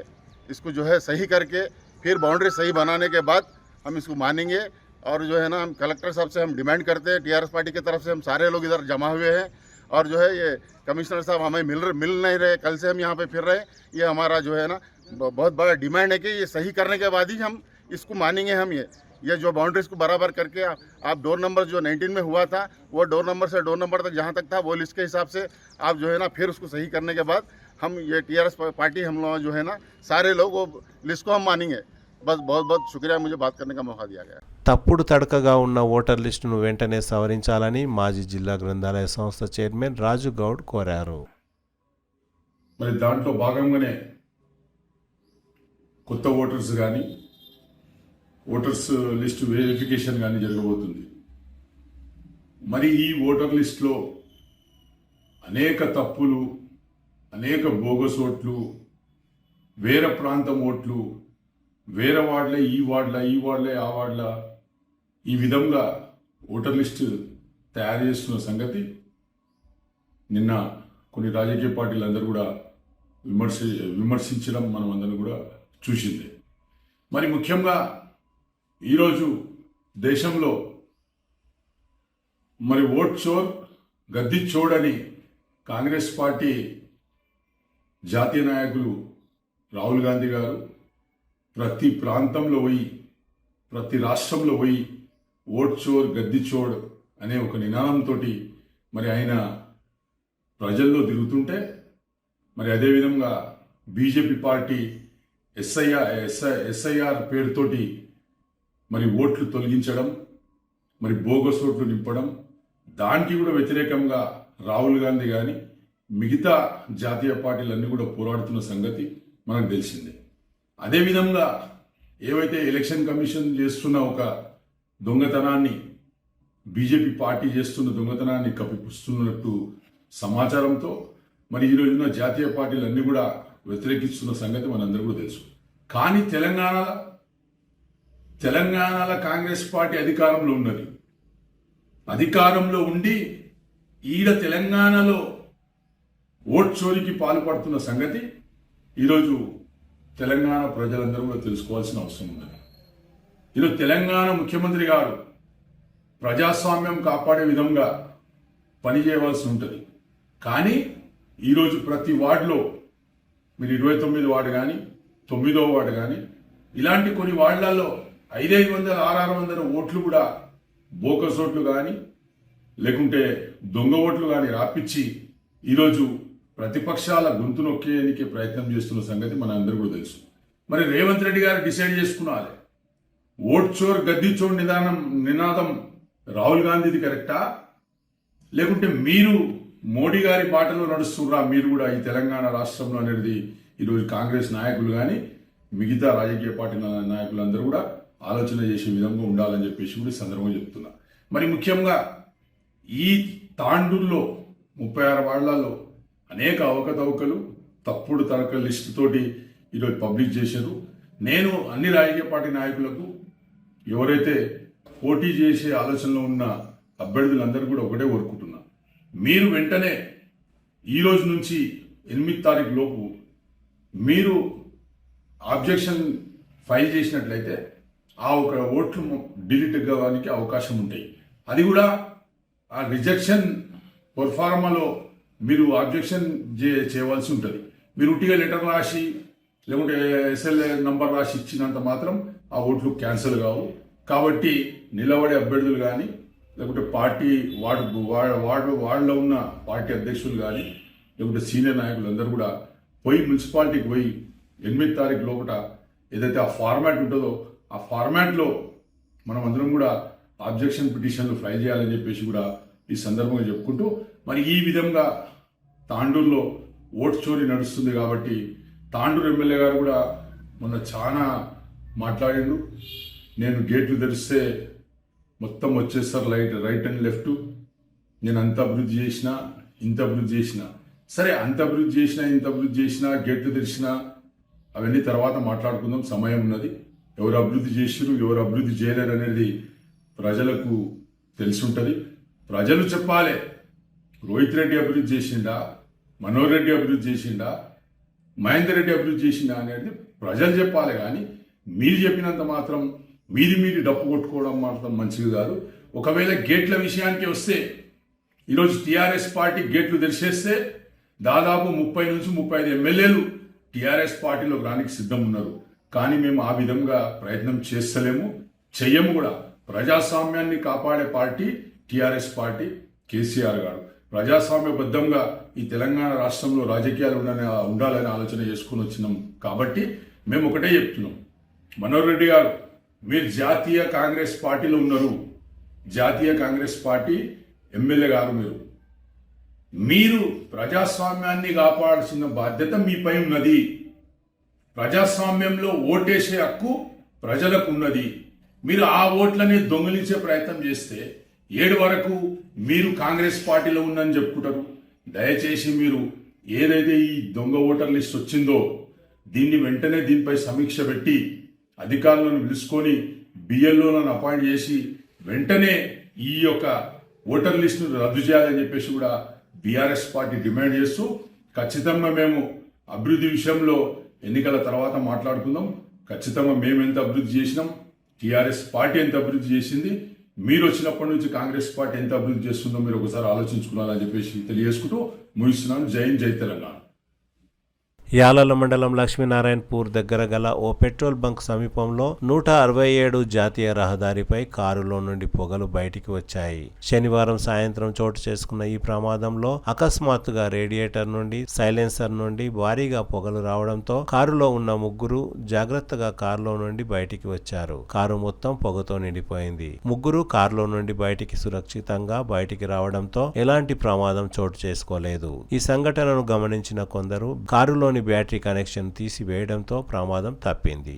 इसको जो है सही करके फिर बाउंड्री सही बनाने के बाद हम इसको मानेंगे। और जो है ना हम कलेक्टर साहब से हम डिमांड करते हैं, टीआरएस पार्टी की तरफ से हम सारे लोग इधर जमा हुए हैं और जो है ये कमिश्नर साहब हमें मिल नहीं रहे, कल से हम यहाँ पे फिर रहे हैं। ये हमारा जो है ना बहुत बड़ा डिमांड है कि ये सही करने के बाद ही हम इसको मानेंगे। हम ये जो बाउंड्रीज को बराबर करके आप डोर नंबर जो 19 में हुआ था वो डोर नंबर से डोर नंबर तक जहाँ तक था वो लिस्ट के हिसाब से आप जो है ना फिर उसको सही करने के बाद हम ये टीआरएस पार्टी हम लोग जो है ना सारे लोग वो लिस्ट को हम मानेंगे। बस बहुत बहुत शुक्रिया मुझे बात करने का मौका दिया गया। తప్పుడు తడకగా ఉన్న ఓటర్ లిస్టును వెంటనే సవరించాలని మాజీ జిల్లా గ్రంథాలయ సంస్థ చైర్మన్ రాజు గౌడ్ కోరారు. మరి దాంట్లో భాగంగానే కొత్త ఓటర్స్ కానీ ఓటర్స్ లిస్టు వెరిఫికేషన్ కానీ జరగబోతుంది. మరి ఈ ఓటర్ లిస్టులో అనేక తప్పులు, అనేక బోగస్ ఓట్లు, వేరే ప్రాంతం ఓట్లు, వేరే వార్డులే ఈ వార్డులే ఆ వార్డుల, ఈ విధంగా ఓటర్ లిస్టు తయారు చేస్తున్న సంగతి నిన్న కొన్ని రాజకీయ పార్టీలందరూ కూడా విమర్శించడం మనం అందరం కూడా చూసిందే. మరి ముఖ్యంగా ఈరోజు దేశంలో మరి ఓట్ చోర్ గద్ది చోడని కాంగ్రెస్ పార్టీ జాతీయ నాయకులు రాహుల్ గాంధీ గారు ప్రతి ప్రాంతంలో పోయి, ప్రతి రాష్ట్రంలో పోయి ఓట్ చోర్ గద్ది చోడ్ అనే ఒక నినాదంతో మరి ఆయన ప్రజల్లో తిరుగుతుంటే, మరి అదేవిధంగా బీజేపీ పార్టీ ఎస్ఐఆర్ పేరుతోటి మరి ఓట్లు తొలగించడం, మరి బోగస్ ఓట్లు నింపడం, దానికి కూడా వ్యతిరేకంగా రాహుల్ గాంధీ కానీ మిగతా జాతీయ పార్టీలన్నీ కూడా పోరాడుతున్న సంగతి మనకు తెలిసిందే. అదేవిధంగా ఏవైతే ఎలక్షన్ కమిషన్ చేస్తున్న ఒక దొంగతనాన్ని బీజేపీ పార్టీ చేస్తున్న దొంగతనాన్ని కప్పిపుస్తున్నట్టు సమాచారంతో మరి ఈ రోజున జాతీయ పార్టీలన్నీ కూడా వ్యతిరేకిస్తున్న సంగతి మనందరూ కూడా తెలుసు. కానీ తెలంగాణలో కాంగ్రెస్ పార్టీ అధికారంలో ఉన్నది. అధికారంలో ఉండి ఈడ తెలంగాణలో ఓట్ చోరీకి పాల్పడుతున్న సంగతి ఈరోజు తెలంగాణ ప్రజలందరూ కూడా తెలుసుకోవాల్సిన అవసరం ఉన్నది. ఈరోజు తెలంగాణ ముఖ్యమంత్రి గారు ప్రజాస్వామ్యం కాపాడే విధంగా పనిచేయవలసి ఉంటుంది. కానీ ఈరోజు ప్రతి వార్డులో మీరు 29 వార్డు కానీ 9వ వార్డు కానీ ఇలాంటి కొన్ని వార్డులలో 500, 600 ఓట్లు కూడా బోకస్ ఓట్లు కానీ లేకుంటే దొంగ ఓట్లు కానీ రాపిచ్చి ఈరోజు ప్రతిపక్షాల గొంతు నొక్కేయడానికి ప్రయత్నం చేస్తున్న సంగతి మన అందరూ కూడా తెలుసు. మరి రేవంత్ రెడ్డి గారు డిసైడ్ చేసుకున్నారు, ఓట్ చోర్ గద్దీ చోర్ నినాదం రాహుల్ గాంధీది కరెక్టా, లేకుంటే మీరు మోడీ గారి బాటలో నడుస్తుర్రా మీరు కూడా ఈ తెలంగాణ రాష్ట్రంలో అనేది ఈరోజు కాంగ్రెస్ నాయకులు కానీ మిగతా రాజకీయ పార్టీ నాయకులందరూ కూడా ఆలోచన చేసే విధంగా ఉండాలని చెప్పేసి కూడా సందర్భంగా చెప్తున్నా. మరి ముఖ్యంగా ఈ తాండూరులో 36 వార్డులలో అనేక అవకతవకలు తప్పుడు తరక లిస్టు తోటి ఈరోజు పబ్లిక్ చేశారు. నేను అన్ని రాజకీయ పార్టీ నాయకులకు ఎవరైతే పోటీ చేసే ఆలోచనలో ఉన్న అభ్యర్థులందరూ కూడా ఒకటే కోరుకుంటున్నా, మీరు వెంటనే ఈ రోజు నుంచి 8 తారీఖు లోపు మీరు ఆబ్జెక్షన్ ఫైల్ చేసినట్లయితే ఆ ఒక ఓట్లు డిలీట్ కావడానికి అవకాశం ఉంటాయి. అది కూడా ఆ రిజెక్షన్ పర్ఫార్మాలో మీరు ఆబ్జెక్షన్ చేయవలసి ఉంటుంది. మీరు ఉట్టిగా లెటర్ రాసి లేకుంటే ఎస్ఎల్ఏ నంబర్ రాసి ఇచ్చినంత మాత్రం ఆ ఓట్లు క్యాన్సిల్ కావు. కాబట్టి నిలబడే అభ్యర్థులు కానీ లేకుంటే పార్టీ వార్డులో ఉన్న పార్టీ అధ్యక్షులు కానీ లేకుంటే సీనియర్ నాయకులు అందరూ కూడా మున్సిపాలిటీకి పోయి 8 తారీఖు లోపల ఏదైతే ఆ ఫార్మాట్ ఉంటుందో ఆ ఫార్మాట్లో మనం అందరం కూడా ఆబ్జెక్షన్ పిటిషన్లు ఫైల్ చేయాలని చెప్పేసి కూడా ఈ సందర్భంగా చెప్పుకుంటూ, మరి ఈ విధంగా తాండూరులో ఓటు చోరీ నడుస్తుంది కాబట్టి తాండూరు ఎమ్మెల్యే గారు కూడా మొన్న చాలా మాట్లాడిండు. నేను గేట్లు తెరిస్తే మొత్తం వచ్చేస్తారు రైట్ అండ్ లెఫ్ట్, నేను అంత అభివృద్ధి చేసినా ఇంత అభివృద్ధి చేసినా. సరే, అంత అభివృద్ధి చేసినా ఇంత అభివృద్ధి చేసినా గేట్లు తెరిచినా అవన్నీ తర్వాత మాట్లాడుకుందాం, సమయం ఉన్నది. ఎవరు అభివృద్ధి చేసిరు ఎవరు అభివృద్ధి చేయలేరు అనేది ప్రజలకు తెలిసి ఉంటుంది. ప్రజలు చెప్పాలి, రోహిత్ రెడ్డి అభివృద్ధి చేసిండా, మనోహర్ రెడ్డి అభివృద్ధి చేసిండా, మహేందర్ రెడ్డి అభివృద్ధి చేసిండా అనేది ప్రజలు చెప్పాలి. కానీ మీరు చెప్పినంత మాత్రం మీరు డప్పు కొట్టుకోవడం మాత్రం మంచిది కాదు. ఒకవేళ గేట్ల విషయానికి వస్తే ఈరోజు టీఆర్ఎస్ పార్టీ గేట్లు తెరిచేస్తే దాదాపు 30 నుంచి 35 ఎమ్మెల్యేలు టీఆర్ఎస్ పార్టీలో రానికి సిద్ధం ఉన్నారు. కానీ మేము ఆ విధంగా ప్రయత్నం చేస్తలేము, చెయ్యము కూడా. ప్రజాస్వామ్యాన్ని కాపాడే పార్టీ టీఆర్ఎస్ పార్టీ, కేసీఆర్ గారు ప్రజాస్వామ్యబద్ధంగా ఈ తెలంగాణ రాష్ట్రంలో రాజకీయాలు ఉండాలని ఆలోచన చేసుకుని వచ్చినాం. కాబట్టి మేము ఒకటే చెప్తున్నాం, మనోహర్ రెడ్డి గారు మీరు జాతీయ కాంగ్రెస్ పార్టీలో ఉన్నారు, జాతీయ కాంగ్రెస్ పార్టీ ఎమ్మెల్యే గారు మీరు ప్రజాస్వామ్యాన్ని కాపాడాల్సిన బాధ్యత మీపై ఉన్నది. ప్రజాస్వామ్యంలో ఓటేసే హక్కు ప్రజలకు ఉన్నది. మీరు ఆ ఓట్లని దొంగిలించే ప్రయత్నం చేస్తే 7 వరకు మీరు కాంగ్రెస్ పార్టీలో ఉందని చెప్పుకుంటారు. దయచేసి మీరు ఏదైతే ఈ దొంగ ఓటర్ లిస్ట్ వచ్చిందో దీన్ని వెంటనే దీనిపై సమీక్ష పెట్టి అధికారులను పిలుచుకొని బిఎల్ఓలను అపాయింట్ చేసి వెంటనే ఈ యొక్క ఓటర్ లిస్టును రద్దు చేయాలని చెప్పేసి కూడా బీఆర్ఎస్ పార్టీ డిమాండ్ చేస్తూ, ఖచ్చితంగా మేము అభివృద్ధి విషయంలో ఎన్నికల తర్వాత మాట్లాడుకుందాం. ఖచ్చితంగా మేము ఎంత అభివృద్ధి చేసినాం, టీఆర్ఎస్ పార్టీ ఎంత అభివృద్ధి చేసింది, మీరు వచ్చినప్పటి నుంచి కాంగ్రెస్ పార్టీ ఎంత అభివృద్ధి చేస్తుందో మీరు ఒకసారి ఆలోచించుకున్నారని చెప్పేసి తెలియజేసుకుంటూ ముగిస్తున్నాను. జై తెలంగాణ. యాలల మండలం లక్ష్మీనారాయణపూర్ దగ్గర గల ఓ పెట్రోల్ బంక్ సమీపంలో 167 జాతీయ రహదారిపై కారులో నుండి పొగలు బయటికి వచ్చాయి. శనివారం సాయంత్రం చోటు చేసుకున్న ఈ ప్రమాదంలో అకస్మాత్తుగా రేడియేటర్ నుండి సైలెన్సర్ నుండి భారీగా పొగలు రావడంతో కారులో ఉన్న ముగ్గురు జాగ్రత్తగా కారులో నుండి బయటికి వచ్చారు. కారు మొత్తం పొగతో నిండిపోయింది. ముగ్గురు కారులో నుండి బయటికి సురక్షితంగా బయటికి రావడంతో ఎలాంటి ప్రమాదం చోటు చేసుకోలేదు. ఈ సంఘటనను గమనించిన కొందరు కారులోని బ్యాటరీ కనెక్షన్ తీసివేయడంతో ప్రమాదం తప్పింది.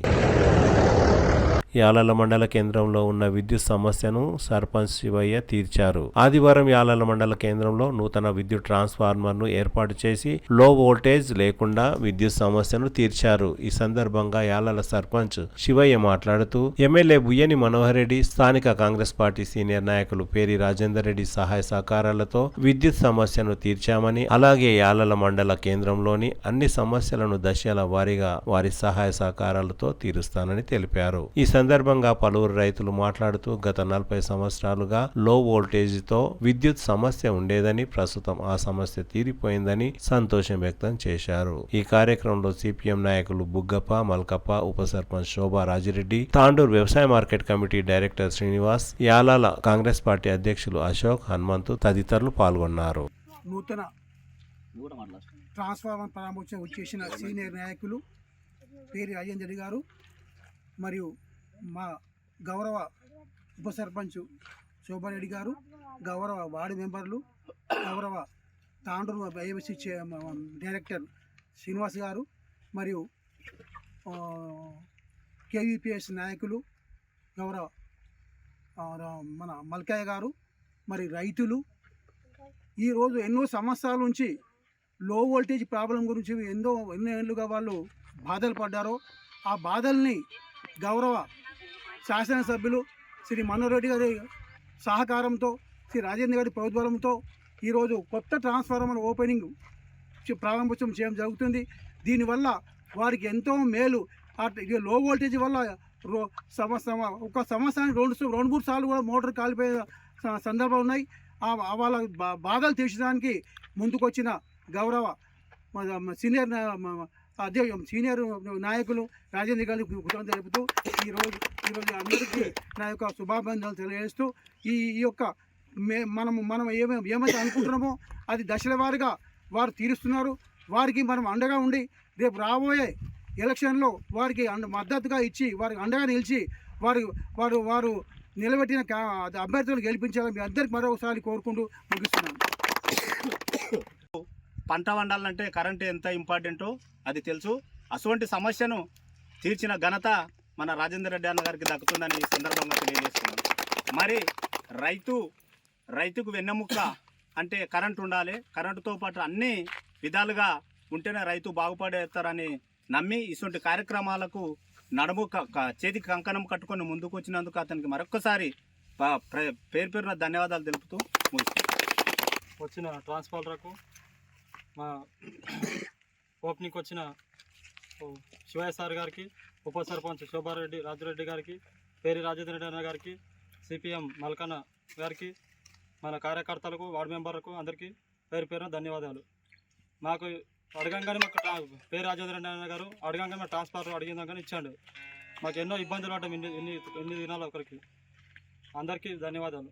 యాలల మండల కేంద్రంలో ఉన్న విద్యుత్ సమస్యను సర్పంచ్ శివయ్య తీర్చారు. ఆదివారం యాలల మండల కేంద్రంలో నూతన విద్యుత్ ట్రాన్స్ఫార్మర్ను ఏర్పాటు చేసి లో వోల్టేజ్ లేకుండా విద్యుత్ సమస్యను తీర్చారు. ఈ సందర్భంగా యాలల సర్పంచ్ శివయ్య మాట్లాడుతూ ఎమ్మెల్యే బుయ్యని మనోహర్ రెడ్డి, స్థానిక కాంగ్రెస్ పార్టీ సీనియర్ నాయకులు పేరి రాజేందర్ రెడ్డి సహాయ సహకారాలతో విద్యుత్ సమస్యను తీర్చామని, అలాగే యాలల మండల కేంద్రంలోని అన్ని సమస్యలను దశల వారీగా వారి సహాయ సహకారాలతో తీరుస్తానని తెలిపారు. ఈ సందర్భంగా పలువురు రైతులు మాట్లాడుతూ గత 40 సంవత్సరాలుగా లో వోల్టేజ్ తో విద్యుత్ సమస్య ఉండేదని, ప్రస్తుతం ఆ సమస్య తీరిపోయిందని సంతోషం వ్యక్తం చేశారు. ఈ కార్యక్రమంలో సిపిఎం నాయకులు బుగ్గప్ప, మల్కప్ప, ఉప సర్పంచ్ శోభా రాజిరెడ్డి, తాండూరు వ్యవసాయ market committee director Srinivas, Yalala Congress party అధ్యక్షులు అశోక్, హనుమంతు తదితరులు పాల్గొన్నారు. నూతన ట్రాన్స్ఫార్మర్ ప్రారంభోత్సవం వచ్చేసిన సీనియర్ నాయకులు పేరి రాజేందర్ రెడ్డి గారు మరియు మా గౌరవ ఉప సర్పంచ్ శోభారెడ్డి గారు, గౌరవ వార్డు మెంబర్లు, గౌరవ తాండూరు ఐఎంసీ డైరెక్టర్ శ్రీనివాస్ గారు మరియు కేవీపీఎస్ నాయకులు గౌరవ మన మల్కయ్య గారు, మరి రైతులు ఈరోజు ఎన్నో సంవత్సరాల నుంచి లో వోల్టేజ్ ప్రాబ్లం గురించి ఎన్నో ఏళ్ళుగా వాళ్ళు బాధలు పడ్డారో ఆ బాధల్ని గౌరవ శాసనసభ్యులు శ్రీ మనోహర్ రెడ్డి గారి సహకారంతో, శ్రీ రాజేంద్ర గారి ప్రోద్బలంతో ఈరోజు కొత్త ట్రాన్స్ఫార్మర్ ఓపెనింగ్ ప్రారంభోత్సవం చేయడం జరుగుతుంది. దీనివల్ల వారికి ఎంతో మేలు. లో వోల్టేజ్ వల్ల ఒక సంవత్సరానికి రెండు మూడు సార్లు కూడా మోటార్ కాలిపోయే సందర్భాలు ఉన్నాయి. వాళ్ళ బాధలు తీర్చడానికి ముందుకొచ్చిన గౌరవ సీనియర్ నాయకులు రాజేంద్ర గారికి కృతజ్ఞతలు తెలుపుతూ ఈరోజు అందరికీ నా యొక్క శుభాభినందనలు తెలియజేస్తూ ఈ యొక్క మనం ఏమైతే అనుకుంటున్నామో అది దశల వారీగా వారు తీరుస్తున్నారు. వారికి మనం అండగా ఉండి రేపు రాబోయే ఎలక్షన్లో వారికి మద్దతుగా ఇచ్చి వారికి అండగా నిలిచి వారు నిలబెట్టిన అభ్యర్థులను గెలిపించాలని మీ అందరికి మరొకసారి కోరుకుంటూ ముగిస్తున్నాను. పంట వండాలంటే కరెంటు ఎంత ఇంపార్టెంటో అది తెలుసు. అటువంటి సమస్యను తీర్చిన ఘనత మన రాజేందర్ రెడ్డి అన్న గారికి దక్కుతుందని ఈ సందర్భంగా తెలియజేస్తున్నాను. మరి రైతుకు వెన్నెముక్క అంటే కరెంటు ఉండాలి. కరెంటుతో పాటు అన్ని విధాలుగా ఉంటేనే రైతు బాగుపడేస్తారని నమ్మి ఇటువంటి కార్యక్రమాలకు నడుము చేతికి కంకణం కట్టుకొని ముందుకు వచ్చినందుకు అతనికి మరొక్కసారి పేరున ధన్యవాదాలు తెలుపుతూ వచ్చిన ట్రాన్స్ఫార్మర్కు మా ఓపెనింగ్కి వచ్చిన శివయ్య సార్ గారికి, ఉప సర్పంచ్ శోభారెడ్డి రాజిరెడ్డి గారికి, పేరి రాజేంద్ర రెడ్డి అన్న గారికి, సిపిఎం మల్కన్న గారికి, మన కార్యకర్తలకు, వార్డు మెంబర్లకు అందరికీ పేరున ధన్యవాదాలు. మాకు అడగంగానే పేరు రాజేంద్ర రెడ్డి అన్న గారు అడగంగానే మా ట్రాన్స్ఫార్మర్ అడిగిందాం ఇచ్చాడు. మాకు ఎన్నో ఇబ్బందులు పడ్డాం ఎన్ని దినాలు ఒకరికి. అందరికీ ధన్యవాదాలు.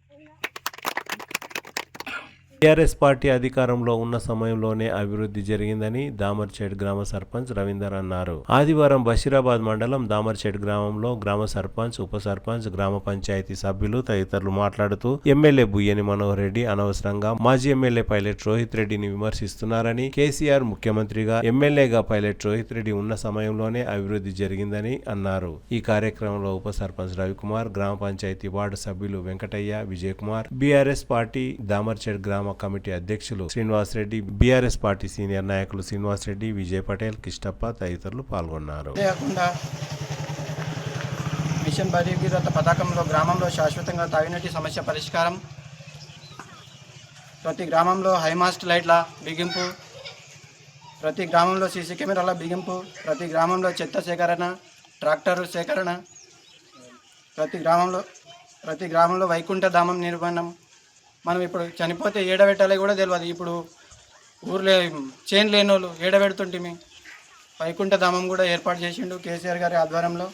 టీఆర్ఎస్ పార్టీ అధికారంలో ఉన్న సమయంలోనే అభివృద్ధి జరిగిందని దామర్చేడ్ గ్రామ సర్పంచ్ రవీందర్ అన్నారు. ఆదివారం బషీరాబాద్ మండలం దామర్చేడ్ గ్రామంలో గ్రామ సర్పంచ్, ఉప సర్పంచ్, గ్రామ పంచాయతీ సభ్యులు తదితరులు మాట్లాడుతూ ఎమ్మెల్యే బుయ్యని మనోహర్ రెడ్డి అనవసరంగా మాజీ ఎమ్మెల్యే పైలట్ రోహిత్ రెడ్డిని విమర్శిస్తున్నారని, కేసీఆర్ ముఖ్యమంత్రిగా ఎమ్మెల్యేగా పైలట్ రోహిత్ రెడ్డి ఉన్న సమయంలోనే అభివృద్ధి జరిగిందని అన్నారు. ఈ కార్యక్రమంలో ఉప సర్పంచ్ రవికుమార్, గ్రామ పంచాయతీ వార్డు సభ్యులు వెంకటయ్య, విజయ్ కుమార్, బీఆర్ఎస్ పార్టీ దామర్చేడ్ గ్రామ కమిటీ అధ్యక్షులు Srinivas Reddy, BRS party senior నాయకులు శ్రీనివాస్ రెడ్డి, విజయ్ పటేల్, కిష్టప్ప తదితరులు పాల్గొన్నారు. మిషన్ భగీరథ పథకంలో గ్రామంలో శాశ్వతంగా తాగునీటి సమస్య పరిష్కారం, ప్రతి గ్రామంలో హైమాస్ట్ లైట్ల బిగింపు, ప్రతి గ్రామంలో సీసీ కెమెరాల బిగింపు, ప్రతి గ్రామంలో చెత్త సేకరణ, ట్రాక్టరు సేకరణ, ప్రతి గ్రామంలో వైకుంఠ ధామం నిర్మాణం. మనం ఇప్పుడు చనిపోతే ఏడబెట్టాలి కూడా తెలియదు. ఇప్పుడు ఊర్లో చేను లేని వాళ్ళు ఏడబెడుతుంటే వైకుంఠ ధామం కూడా ఏర్పాటు చేసిండు కేసీఆర్ గారి ఆధ్వర్యంలో.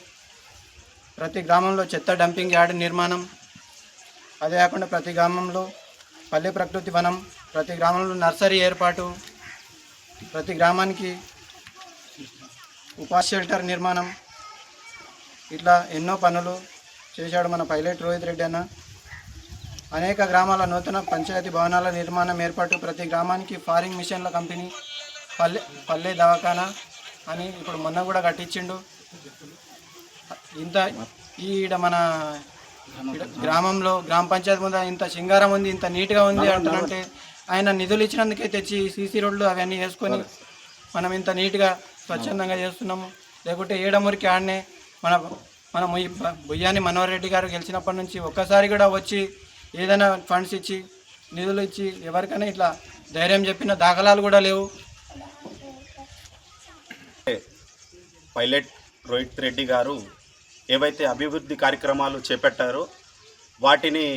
ప్రతి గ్రామంలో చెత్త డంపింగ్ యార్డ్ నిర్మాణం, అదే కాకుండా ప్రతి గ్రామంలో పల్లె ప్రకృతి వనం, ప్రతి గ్రామంలో నర్సరీ ఏర్పాటు, ప్రతి గ్రామానికి ఉపాధి షెల్టర్ నిర్మాణం, ఇట్లా ఎన్నో పనులు చేశాడు మన పైలట్ రోహిత్ రెడ్డి అన్న. అనేక గ్రామాల నూతన పంచాయతీ భవనాల నిర్మాణం ఏర్పాటు, ప్రతి గ్రామానికి ఫారింగ్ మిషన్ల కంపెనీ, పల్లె దవాఖానా అని ఇప్పుడు మొన్న కూడా కట్టించిండు. ఈడ మన గ్రామంలో గ్రామ పంచాయతీ ముందు ఇంత సింగారం ఉంది, ఇంత నీట్గా ఉంది అంటారంటే ఆయన నిధులు ఇచ్చినందుకే తెచ్చి సీసీ రోడ్లు అవన్నీ వేసుకొని మనం ఇంత నీట్గా స్వచ్ఛందంగా చేస్తున్నాము. లేకుంటే ఏడమూరికి ఆడనే మన బుయ్యాని మనోహర్ రెడ్డి గారు గెలిచినప్పటి నుంచి ఒక్కసారి కూడా వచ్చి ఏదైనా ఫండ్స్ ఇచ్చి నిధులు ఇచ్చి ఎవరికైనా ఇట్లా ధైర్యం చెప్పిన దాఖలాలు కూడా లేవు. పైలట్ రోహిత్ రెడ్డి గారు ఏవైతే అభివృద్ధి కార్యక్రమాలు చేపట్టారో వాటిని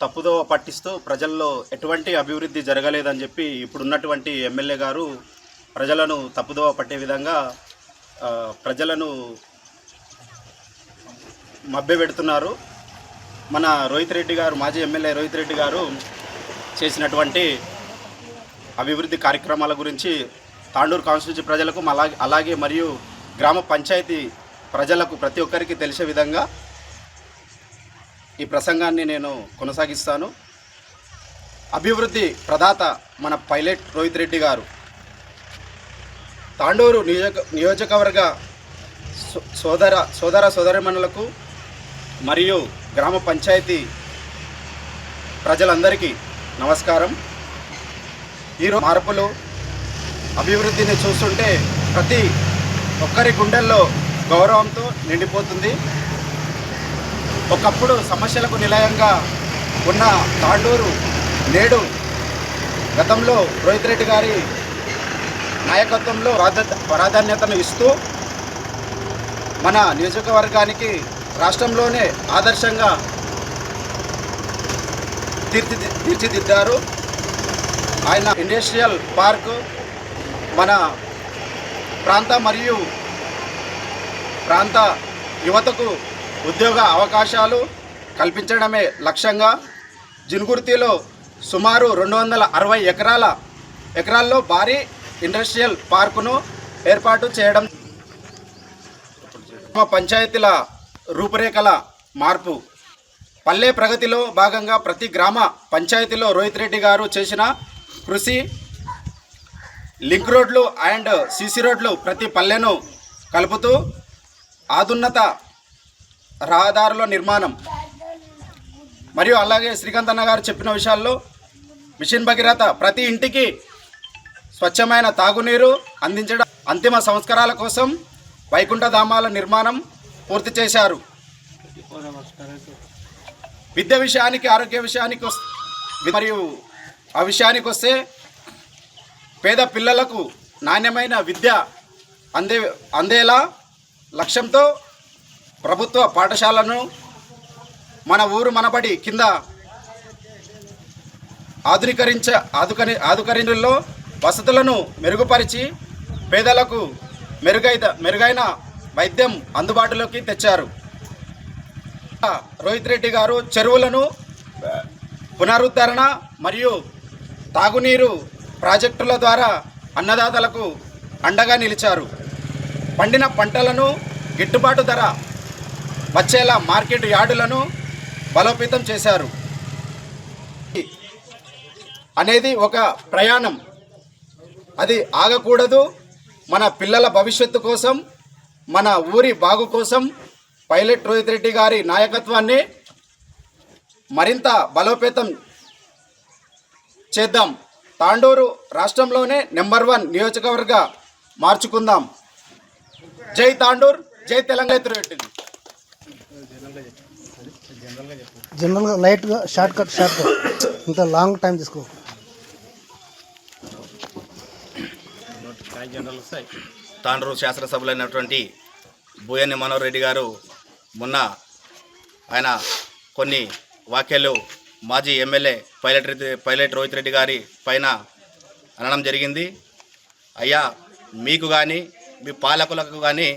తప్పుదోవ పట్టిస్తూ ప్రజల్లో ఎటువంటి అభివృద్ధి జరగలేదని చెప్పి ఇప్పుడున్నటువంటి ఎమ్మెల్యే గారు ప్రజలను తప్పుదోవ పట్టే విధంగా ప్రజలను మభ్యపెడుతున్నారు. మన రోహిత్ రెడ్డి గారు, మాజీ ఎమ్మెల్యే రోహిత్ రెడ్డి గారు చేసినటువంటి అభివృద్ధి కార్యక్రమాల గురించి తాండూరు కాన్స్టిట్యూన్సీ ప్రజలకు అలాగే మరియు గ్రామ పంచాయతీ ప్రజలకు ప్రతి ఒక్కరికి తెలిసే విధంగా ఈ ప్రసంగాన్ని నేను కొనసాగిస్తాను. అభివృద్ధి ప్రదాత మన పైలట్ రోహిత్ రెడ్డి గారు తాండూరు నియోజకవర్గ సోదరమణులకు మరియు గ్రామ పంచాయతీ ప్రజలందరికీ నమస్కారం. ఈరోజు మార్పులు అభివృద్ధిని చూస్తుంటే ప్రతి ఒక్కరి గుండెల్లో గౌరవంతో నిండిపోతుంది. ఒకప్పుడు సమస్యలకు నిలయంగా ఉన్న తాండూరు నేడు గతంలో రోహిత్ రెడ్డి గారి నాయకత్వంలో ప్రాధాన్యతను ఇస్తూ మన నియోజకవర్గానికి రాష్ట్రంలోనే ఆదర్శంగా తీర్చిదిద్దారు. ఆయన ఇండస్ట్రియల్ పార్కు మన ప్రాంత మరియు ప్రాంత యువతకు ఉద్యోగ అవకాశాలు కల్పించడమే లక్ష్యంగా జిన్గుర్తిలో సుమారు 260 ఎకరాల్లో భారీ ఇండస్ట్రియల్ పార్కును ఏర్పాటు చేయడం, పంచాయతీల రూపురేఖల మార్పు, పల్లె ప్రగతిలో భాగంగా ప్రతి గ్రామ పంచాయతీలో రోహిత్ రెడ్డి గారు చేసిన కృషి, లింక్ రోడ్లు అండ్ సీసీ రోడ్లు ప్రతి పల్లెను కలుపుతూ ఆధున్నత రహదారుల నిర్మాణం మరియు అలాగే శ్రీకాంత్ అన్న గారు చెప్పిన విషయాల్లో మిషన్ భగీరథ ప్రతి ఇంటికి స్వచ్ఛమైన తాగునీరు అందించడం, అంతిమ సంస్కారాల కోసం వైకుంఠధామాల నిర్మాణం పూర్తి చేశారు. విద్య విషయానికి, ఆరోగ్య విషయానికి మరియు ఆ విషయానికి వస్తే పేద పిల్లలకు నాణ్యమైన విద్య అందేలా లక్ష్యంతో ప్రభుత్వ పాఠశాలను మన ఊరు మనబడి కింద ఆధుకరణలో వసతులను మెరుగుపరిచి పేదలకు మెరుగైన వైద్యం అందుబాటులోకి తెచ్చారు. రోహిత్ రెడ్డి గారు చెరువులను పునరుద్ధరణ మరియు తాగునీరు ప్రాజెక్టుల ద్వారా అన్నదాతలకు అండగా నిలిచారు. పండిన పంటలను గిట్టుబాటు ధర వచ్చేలా మార్కెట్ యార్డులను బలోపేతం చేశారు. అనేది ఒక ప్రయాణం, అది ఆగకూడదు. మన పిల్లల భవిష్యత్తు కోసం, మన ఊరి బాగు కోసం పైలట్ రోహిత్ రెడ్డి గారి నాయకత్వాన్ని మరింత బలోపేతం చేద్దాం. తాండూరు రాష్ట్రంలోనే నెంబర్ 1 నియోజకవర్గ మార్చుకుందాం. జై తాండూర్, జై తెలంగాణ. రెడ్డి జనరల్గా లైట్గా షార్ట్ కట్ ఇంత లాంగ్ టైం తీసుకో. తాండూరు శాసనసభ్యులైనటువంటి బుయ్యాని మనోహర్ రెడ్డి గారు మొన్న ఆయన కొన్ని వ్యాఖ్యలు మాజీ ఎమ్మెల్యే పైలట్ రోహిత్ రెడ్డి గారి పైన అనడం జరిగింది. అయ్యా, మీకు కానీ మీ పాలకులకు కానీ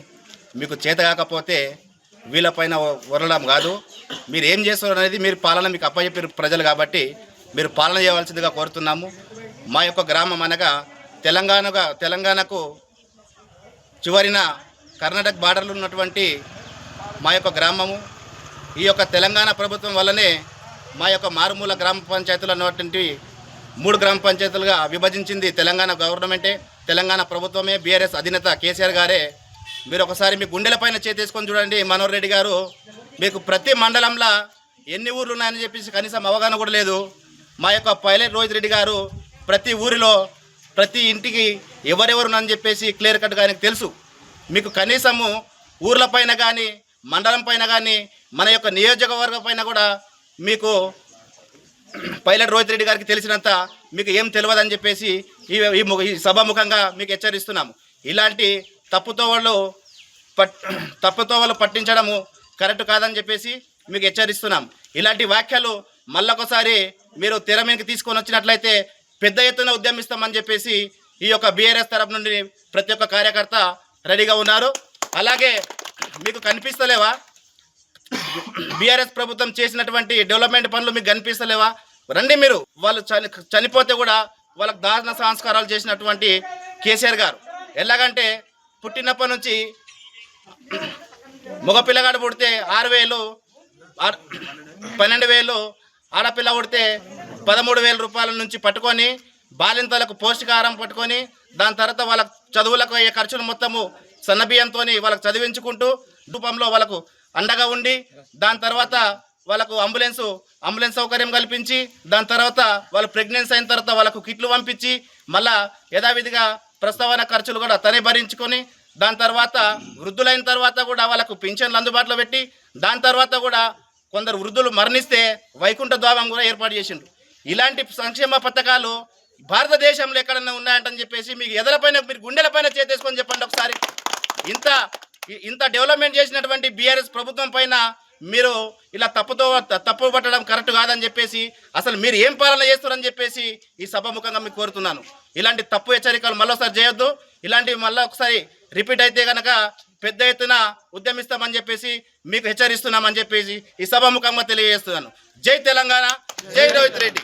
మీకు చేత కాకపోతే వీళ్ళపైన వరడం కాదు, మీరు ఏం చేస్తున్నారు అనేది మీరు పాలన మీకు అప్పచెప్పారు ప్రజలు కాబట్టి మీరు పాలన చేయవలసిందిగా కోరుతున్నాము. మా యొక్క గ్రామం అనగా తెలంగాణకు చివరిన కర్ణాటక బార్డర్లో ఉన్నటువంటి మా యొక్క గ్రామము. ఈ యొక్క తెలంగాణ ప్రభుత్వం వల్లనే మా యొక్క మారుమూల గ్రామ పంచాయతీలు అన్నటువంటి 3 గ్రామ పంచాయతీలుగా విభజించింది తెలంగాణ గవర్నమెంటే, తెలంగాణ ప్రభుత్వమే, బీఆర్ఎస్ అధినేత కేసీఆర్ గారే మీరు ఒకసారి మీ గుండెలపైన చేతేసుకొని చూడండి. మనోహర్ రెడ్డి గారు మీకు ప్రతి మండలంలో ఎన్ని ఊర్లు ఉన్నాయని చెప్పేసి కనీసం అవగాహన కూడా లేదు. మా యొక్క పైలట్ రోహిత్ రెడ్డి గారు ప్రతి ఊరిలో ప్రతి ఇంటికి ఎవరెవరునని చెప్పేసి క్లియర్ కట్గా ఆయనకు తెలుసు. మీకు కనీసము ఊర్లపైన కానీ మండలం పైన కానీ మన యొక్క నియోజకవర్గం పైన కూడా మీకు పైలట్ రోహిత్ రెడ్డి గారికి తెలిసినంత మీకు ఏం తెలియదని చెప్పేసి ఈ సభాముఖంగా మీకు హెచ్చరిస్తున్నాము. ఇలాంటి తప్పుతోవలు పట్టించడము కరెక్ట్ కాదని చెప్పేసి మీకు హెచ్చరిస్తున్నాం. ఇలాంటి వ్యాఖ్యలు మళ్ళొకసారి మీరు తెర మీదకి తీసుకొని వచ్చినట్లయితే పెద్ద ఎత్తున ఉద్యమిస్తామని చెప్పేసి ఈ యొక్క బీఆర్ఎస్ తరపు నుండి ప్రతి ఒక్క కార్యకర్త రెడీగా ఉన్నారు. అలాగే మీకు కనిపిస్తలేవా బీఆర్ఎస్ ప్రభుత్వం చేసినటువంటి డెవలప్మెంట్ పనులు మీకు కనిపిస్తలేవా? రండి మీరు. వాళ్ళు చనిపోతే కూడా వాళ్ళకు దారుణ సంస్కారాలు చేసినటువంటి కేసీఆర్ గారు ఎలాగంటే పుట్టినప్పటి నుంచి మగ పిల్లగాడు పుడితే 6,000, 12,000, ఆడపిల్ల పుడితే 13,000 రూపాయల నుంచి పట్టుకొని బాలింతలకు పౌష్టికాహారం పట్టుకొని దాని తర్వాత వాళ్ళ చదువులకు అయ్యే ఖర్చులు మొత్తము సన్నబియ్యంతో వాళ్ళకు చదివించుకుంటూ రూపంలో వాళ్ళకు అండగా ఉండి దాని తర్వాత వాళ్ళకు అంబులెన్స్ సౌకర్యం కల్పించి దాని తర్వాత వాళ్ళు ప్రెగ్నెన్సీ అయిన తర్వాత వాళ్ళకు కిట్లు పంపించి మళ్ళా యథావిధిగా ప్రసవన ఖర్చులు కూడా తనే భరించుకొని దాని తర్వాత వృద్ధులైన తర్వాత కూడా వాళ్ళకు పింఛన్లు అందుబాటులో పెట్టి దాని తర్వాత కూడా కొందరు వృద్ధులు మరణిస్తే వైకుంఠ ద్వారం కూడా ఏర్పాటు చేసిండ్రు. ఇలాంటి సంక్షేమ పథకాలు భారతదేశంలో ఎక్కడన్నా ఉన్నాయంటని చెప్పేసి మీకు ఎదలపైన మీరు గుండెలపైన చేతేసుకొని చెప్పండి ఒకసారి. ఇంత డెవలప్మెంట్ చేసినటువంటి బీఆర్ఎస్ ప్రభుత్వం పైన మీరు ఇలా తప్పు పట్టడం కరెక్ట్ కాదని చెప్పేసి అసలు మీరు ఏం పాలన చేస్తారని చెప్పేసి ఈ సభాముఖంగా మీకు కోరుతున్నాను. ఇలాంటి తప్పు హెచ్చరికలు మళ్ళొకసారి చేయొద్దు. ఇలాంటివి మళ్ళీ ఒకసారి రిపీట్ అయితే కనుక పెద్ద ఎత్తున ఉద్యమిస్తామని చెప్పేసి మీకు హెచ్చరిస్తున్నామని చెప్పేసి ఈ సభాముఖంగా తెలియజేస్తున్నాను. జై తెలంగాణ, జై రోహిత్ రెడ్డి.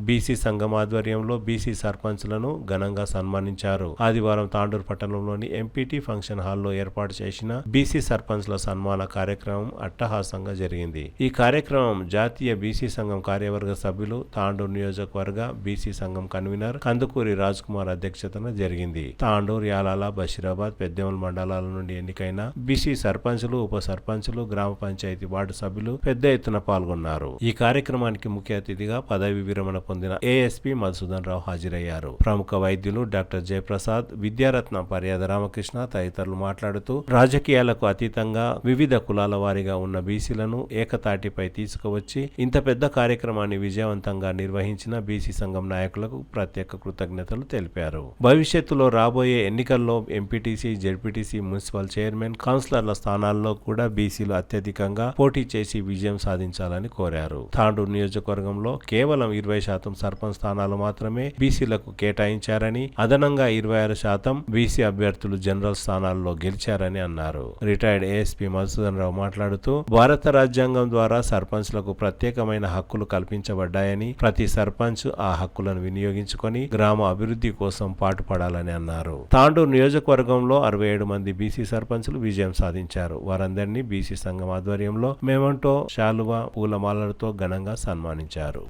బీసీ సంఘం ఆధ్వర్యంలో బీసీ సర్పంచ్లను ఘనంగా సన్మానించారు. ఆదివారం తాండూరు పట్టణంలోని ఎంపీటీ ఫంక్షన్ హాల్లో ఏర్పాటు చేసిన బీసీ సర్పంచ్ల సన్మాన కార్యక్రమం అట్టహాసంగా జరిగింది. ఈ కార్యక్రమం జాతీయ బీసీ సంఘం కార్యవర్గ సభ్యులు, తాండూరు నియోజకవర్గ బీసీ సంఘం కన్వీనర్ కందుకూరి రాజ్ కుమార్ అధ్యక్షతన జరిగింది. తాండూరు, యాలాల, బషీరాబాద్, పెద్దేముల్ మండలాల నుండి ఎన్నికైన బీసీ సర్పంచ్లు, ఉప సర్పంచ్లు, గ్రామ పంచాయతీ వార్డు సభ్యులు పెద్ద ఎత్తున పాల్గొన్నారు. ఈ కార్యక్రమానికి ముఖ్య అతిథిగా పదవి విరమణ పొందిన ఏఎస్పీ మధుసూదన్ రావు హాజరయ్యారు. ప్రముఖ వైద్యులు డాక్టర్ జయప్రసాద్, విద్యారత్న పర్యాద రామకృష్ణ తదితరులు మాట్లాడుతూ రాజకీయాలకు అతీతంగా వివిధ కులాల వారీగా ఉన్న బీసీలను ఏకతాటిపై తీసుకువచ్చి ఇంత పెద్ద కార్యక్రమాన్ని విజయవంతంగా నిర్వహించిన బీసీ సంఘం నాయకులకు ప్రత్యేక కృతజ్ఞతలు తెలిపారు. భవిష్యత్తులో రాబోయే ఎన్నికల్లో ఎంపీటీసీ, జెడ్పీటీసీ, మున్సిపల్ చైర్మన్, కౌన్సిలర్ల స్థానాల్లో కూడా బీసీలు అత్యధికంగా పోటీ చేసి విజయం సాధించాలని కోరారు. తాండూరు నియోజకవర్గంలో కేవలం 20% సర్పంచ్ స్థానాలు మాత్రమే బీసీలకు కేటాయించారని, అదనంగా 26% బీసీ అభ్యర్థులు జనరల్ స్థానాల్లో గెలిచారని అన్నారు. రిటైర్డ్ ఏఎస్పీ మధుసూదన్ రావు మాట్లాడుతూ భారత రాజ్యాంగం ద్వారా సర్పంచ్లకు ప్రత్యేకమైన హక్కులు కల్పించబడ్డాయని, ప్రతి సర్పంచ్ ఆ హక్కులను వినియోగించుకొని గ్రామ అభివృద్ధి కోసం పాటుపడాలని అన్నారు. తాండూరు నియోజకవర్గంలో 67 మంది బీసీ సర్పంచ్లు విజయం సాధించారు. వారందరినీ బీసీ సంఘం ఆధ్వర్యంలో మెమంటో, శాలువా, పూలమాలలతో ఘనంగా సన్మానించారు.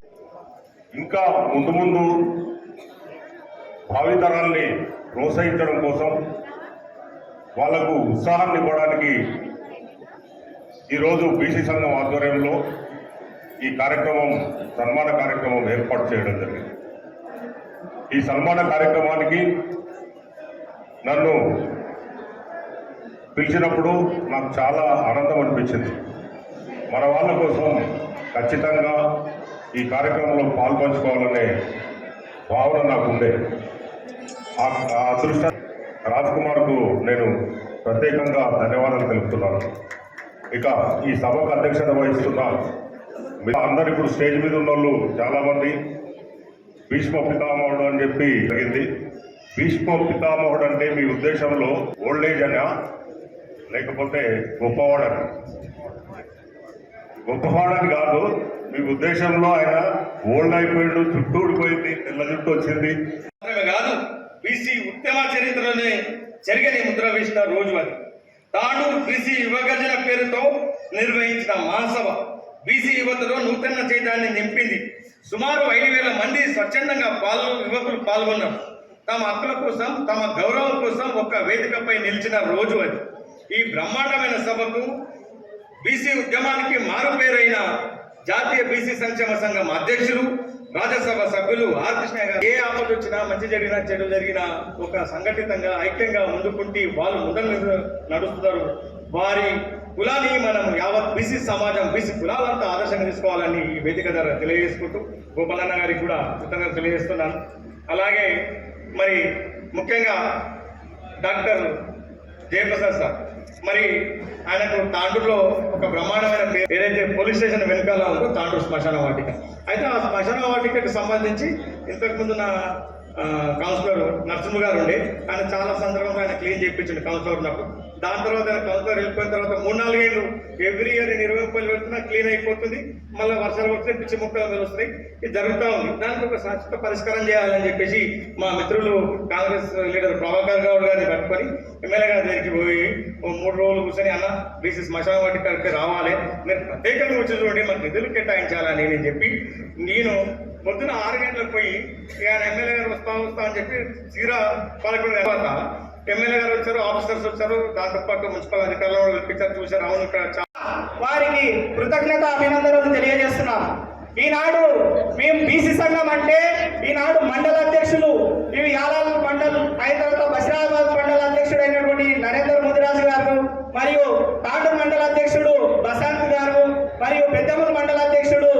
ఇంకా ముందు భావితరాల్ని ప్రోత్సహించడం కోసం వాళ్లకు ఉత్సాహాన్ని ఇవ్వడానికి ఈరోజు బీసీ సంఘం ఆధ్వర్యంలో ఈ సన్మాన కార్యక్రమం ఏర్పాటు చేయడం జరిగింది. ఈ సన్మాన కార్యక్రమానికి నన్ను పిలిచినప్పుడు నాకు చాలా ఆనందం అనిపించింది. మన వాళ్ళ కోసం ఖచ్చితంగా ఈ కార్యక్రమంలో పాల్పంచుకోవాలనే భావన నాకు ఉండే. ఆ అదృష్ట రాజ్ కుమార్కు నేను ప్రత్యేకంగా ధన్యవాదాలు తెలుపుతున్నాను. ఇక ఈ సభకు అధ్యక్షత వహిస్తున్న అందరు ఇప్పుడు స్టేజ్ మీద ఉన్న వాళ్ళు చాలామంది భీష్మ పితామహుడు అని చెప్పి జరిగింది. భీష్మ పితామహుడు అంటే మీ ఉద్దేశంలో ఓల్డేజ్ అనా లేకపోతే గొప్పవాడని? గొప్పవాడని కాదు, మీ ఉద్దేశంలో ఆయన ఓల్డ్ అయిపోయాడు, చుట్టూ ఊడిపోయింది, తెల్ల జుట్టు వచ్చింది కాదు. బీసీ ఉద్యమ చరిత్రలోనే జరిగిన ముద్ర వేసిన రోజు అది. తాండూరు బీసీ యువగర్జన పేరుతో నిర్వహించిన మహాసభ బీసీ యువతలో నూతన చైతన్యాన్ని నింపింది. సుమారు 5,000 మంది స్వచ్ఛందంగా యువకులు పాల్గొన్నారు. తమ హక్కుల కోసం, తమ గౌరవం కోసం ఒక వేదికపై నిలిచిన రోజు అది. ఈ బ్రహ్మాండమైన సభకు బీసీ ఉద్యమానికి మారుపేరైన జాతీయ బీసీ సంక్షేమ సంఘం అధ్యక్షులు, రాజ్యసభ సభ్యులు ఆర్ కృష్ణయ్య గారు ఏ ఆపద వచ్చినా, మంచి జరిగినా, చెడు జరిగినా ఒక సంఘటితంగా ఐక్యంగా ముందుకుంటే వాళ్ళు ముందు నడుస్తున్నారు. వారి కులాన్ని మనం యావత్ బీసీ సమాజం, బీసీ కులాలంతా ఆదర్శంగా తీసుకోవాలని ఈ వేదిక ద్వారా తెలియజేసుకుంటూ గోపాలన్న గారికి కూడా కృతజ్ఞతలు తెలియజేస్తున్నాను. అలాగే మరి ముఖ్యంగా డాక్టర్ జయప్రసాద్ సార్, మరి ఆయనకు తాండూరులో ఒక బ్రహ్మాండమైన పేరు, ఏదైతే పోలీస్ స్టేషన్ వెనుకాల ఉందో తాండూరు శ్మశాన వాటిక. అయితే ఆ శ్మశాన వాటికకు సంబంధించి ఇంతకుముందు నా కౌన్సిలర్ నరసింహ గారు ఉండే, ఆయన చాలా సందర్భంగా ఆయన క్లీన్ చేయించండి కౌన్సిలర్ ఉన్నప్పుడు. దాని తర్వాత ఆయన కౌన్సిలర్ వెళ్ళిపోయిన తర్వాత 3-4 ఏళ్ళు ఎవ్రీ ఇయర్ 20 రూపాయలు పెడుతున్నా క్లీన్ అయిపోతుంది. మళ్ళీ వర్షాలు వస్తున్నాయి, పిచ్చి ముక్కలు తెలుస్తున్నాయి. ఇది జరుగుతూ ఉంది. దానికి ఒక శాశ్వత పరిష్కారం చేయాలని చెప్పేసి మా మిత్రులు కాంగ్రెస్ లీడర్ ప్రభాకర్ గౌడ్ గారిని పట్టుకొని ఎమ్మెల్యే గారి దగ్గరికి పోయి 3 రోజులు కూర్చొని, అన్న బీసీ శ్మశాన వాటికి రావాలి, మీరు ప్రత్యేకంగా వచ్చి చూడండి, మనకు నిధులు కేటాయించాలని నేను చెప్పి, నేను పొద్దున 6 గంటలకు పోయి ఆయన ఎమ్మెల్యే గారు వస్తా అని చెప్పి తీరా 11 తర్వాత ఎమ్మెల్యే గారు వచ్చారు, ఆఫీసర్స్ వచ్చారు, దాంతోపాటు మున్సిపల్ అధికారులు పిలిపించారు, చూశారు. అవును, ఇక్కడ వారికి కృతజ్ఞత అభినందనలు తెలియజేస్తున్నాం. ఈనాడు మేము బీసీ సంఘం అంటే ఈనాడు మండల అధ్యక్షులు ఇవి యాలాల్ మండల్ అయిన తర్వాత బషీరాబాద్ మండల అధ్యక్షుడు అయినటువంటి నరేందర్ ముదిరాజు గారు, మరియు తాండూరు మండల అధ్యక్షుడు బసంత్ గారు, మరియు పెద్దమూరు మండల అధ్యక్షుడు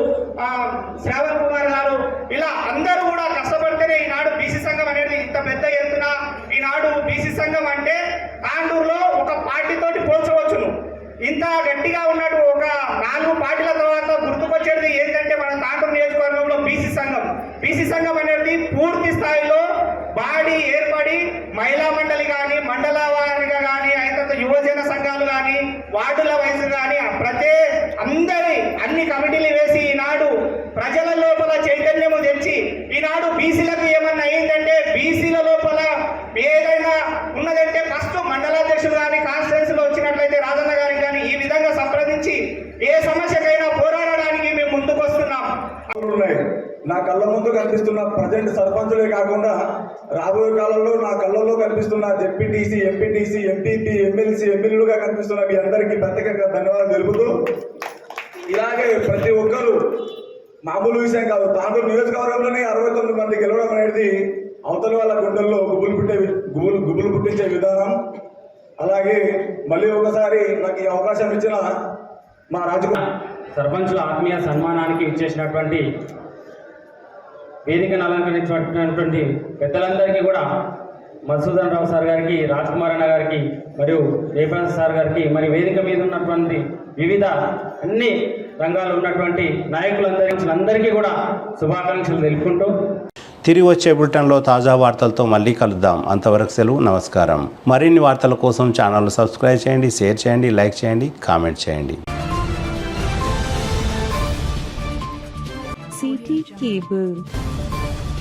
శ్రావణ్ కుమార్ గారు, ఇలా అందరూ కూడా కష్టపడితేనే ఈనాడు బీసీ సంఘం అనేది ఇంత పెద్ద ఎత్తున. ఈనాడు బీసీ సంఘం అంటే తాండూరులో ఒక పార్టీతోటి పోల్చవచ్చును. ఇంత గట్టిగా ఉన్నట్టు ఒక 4 పార్టీల తర్వాత గుర్తుకొచ్చేది ఏంటంటే మన తాండూరు నియోజకవర్గంలో బీసీ సంఘం. బీసీ సంఘం అనేది పూర్తి స్థాయిలో బాడీ ఏర్పడి మహిళా మండలి కానీ, మండల వారిగా కానీ, అయిన యువజన సంఘాలు కానీ, వార్డుల వయసు కానీ అన్ని కమిటీలు వేసి ఈనాడు ప్రజల లోపల చైతన్యము తెచ్చి ఈనాడు బీసీలకు ఏమన్నా అయిందంటే, బీసీల లోపల ఏదైనా ఉన్నదంటే ఫస్ట్ మండలాధ్యక్షులు కానీ, కాన్స్టిట్యున్సీలో వచ్చినట్లయితే రాజన్న గారికి కానీ ఈ విధంగా సంప్రదించి ఏ సమస్యకైనా పోరాడడానికి మేము ముందుకు వస్తున్నాం. నా కళ్ళ ముందు కనిపిస్తున్న ప్రజెంట్ సర్పంచులే కాకుండా రాబోయే కాలంలో నా కళ్ళల్లో కనిపిస్తున్న జెడ్పీటీసీ, ఎంపీటీసీ, ఎంపీపీ, ఎమ్మెల్సీ, ఎమ్మెల్యేలుగా కనిపిస్తున్న మీ అందరికీ ప్రత్యేకంగా ధన్యవాదాలు తెలుపుతూ, ఇలాగే ప్రతి ఒక్కరూ మామూలు విషయం కాదు, తాండూరు నియోజకవర్గంలోనే 69 మంది గెలవడం అనేది అవతల వాళ్ళ గుండెల్లో గుబులు పుట్టించే విధానం. అలాగే మళ్ళీ ఒకసారి నాకు ఈ అవకాశం ఇచ్చిన మా సర్పంచుల ఆత్మీయ సన్మానానికి ఇచ్చేసినటువంటి వేదికను అలంకరించినటువంటి పెద్దలందరికీ కూడా మధుసూదన్ రావు సార్ గారికి, రాజ్ కుమార్ అన్న గారికి, మరియు రేపన్ సార్ గారికి, మరి వేదిక మీద ఉన్నటువంటి వివిధ అన్ని రంగాల్లో ఉన్నటువంటి నాయకులందరికీ కూడా శుభాకాంక్షలు తెలుపుకుంటూ తిరిగి వచ్చే బులెటిన్లో తాజా వార్తలతో మళ్ళీ కలుద్దాం. అంతవరకు సెలవు, నమస్కారం. మరిన్ని వార్తల కోసం ఛానల్ సబ్స్క్రైబ్ చేయండి, షేర్ చేయండి, లైక్ చేయండి, కామెంట్ చేయండి. CT Cable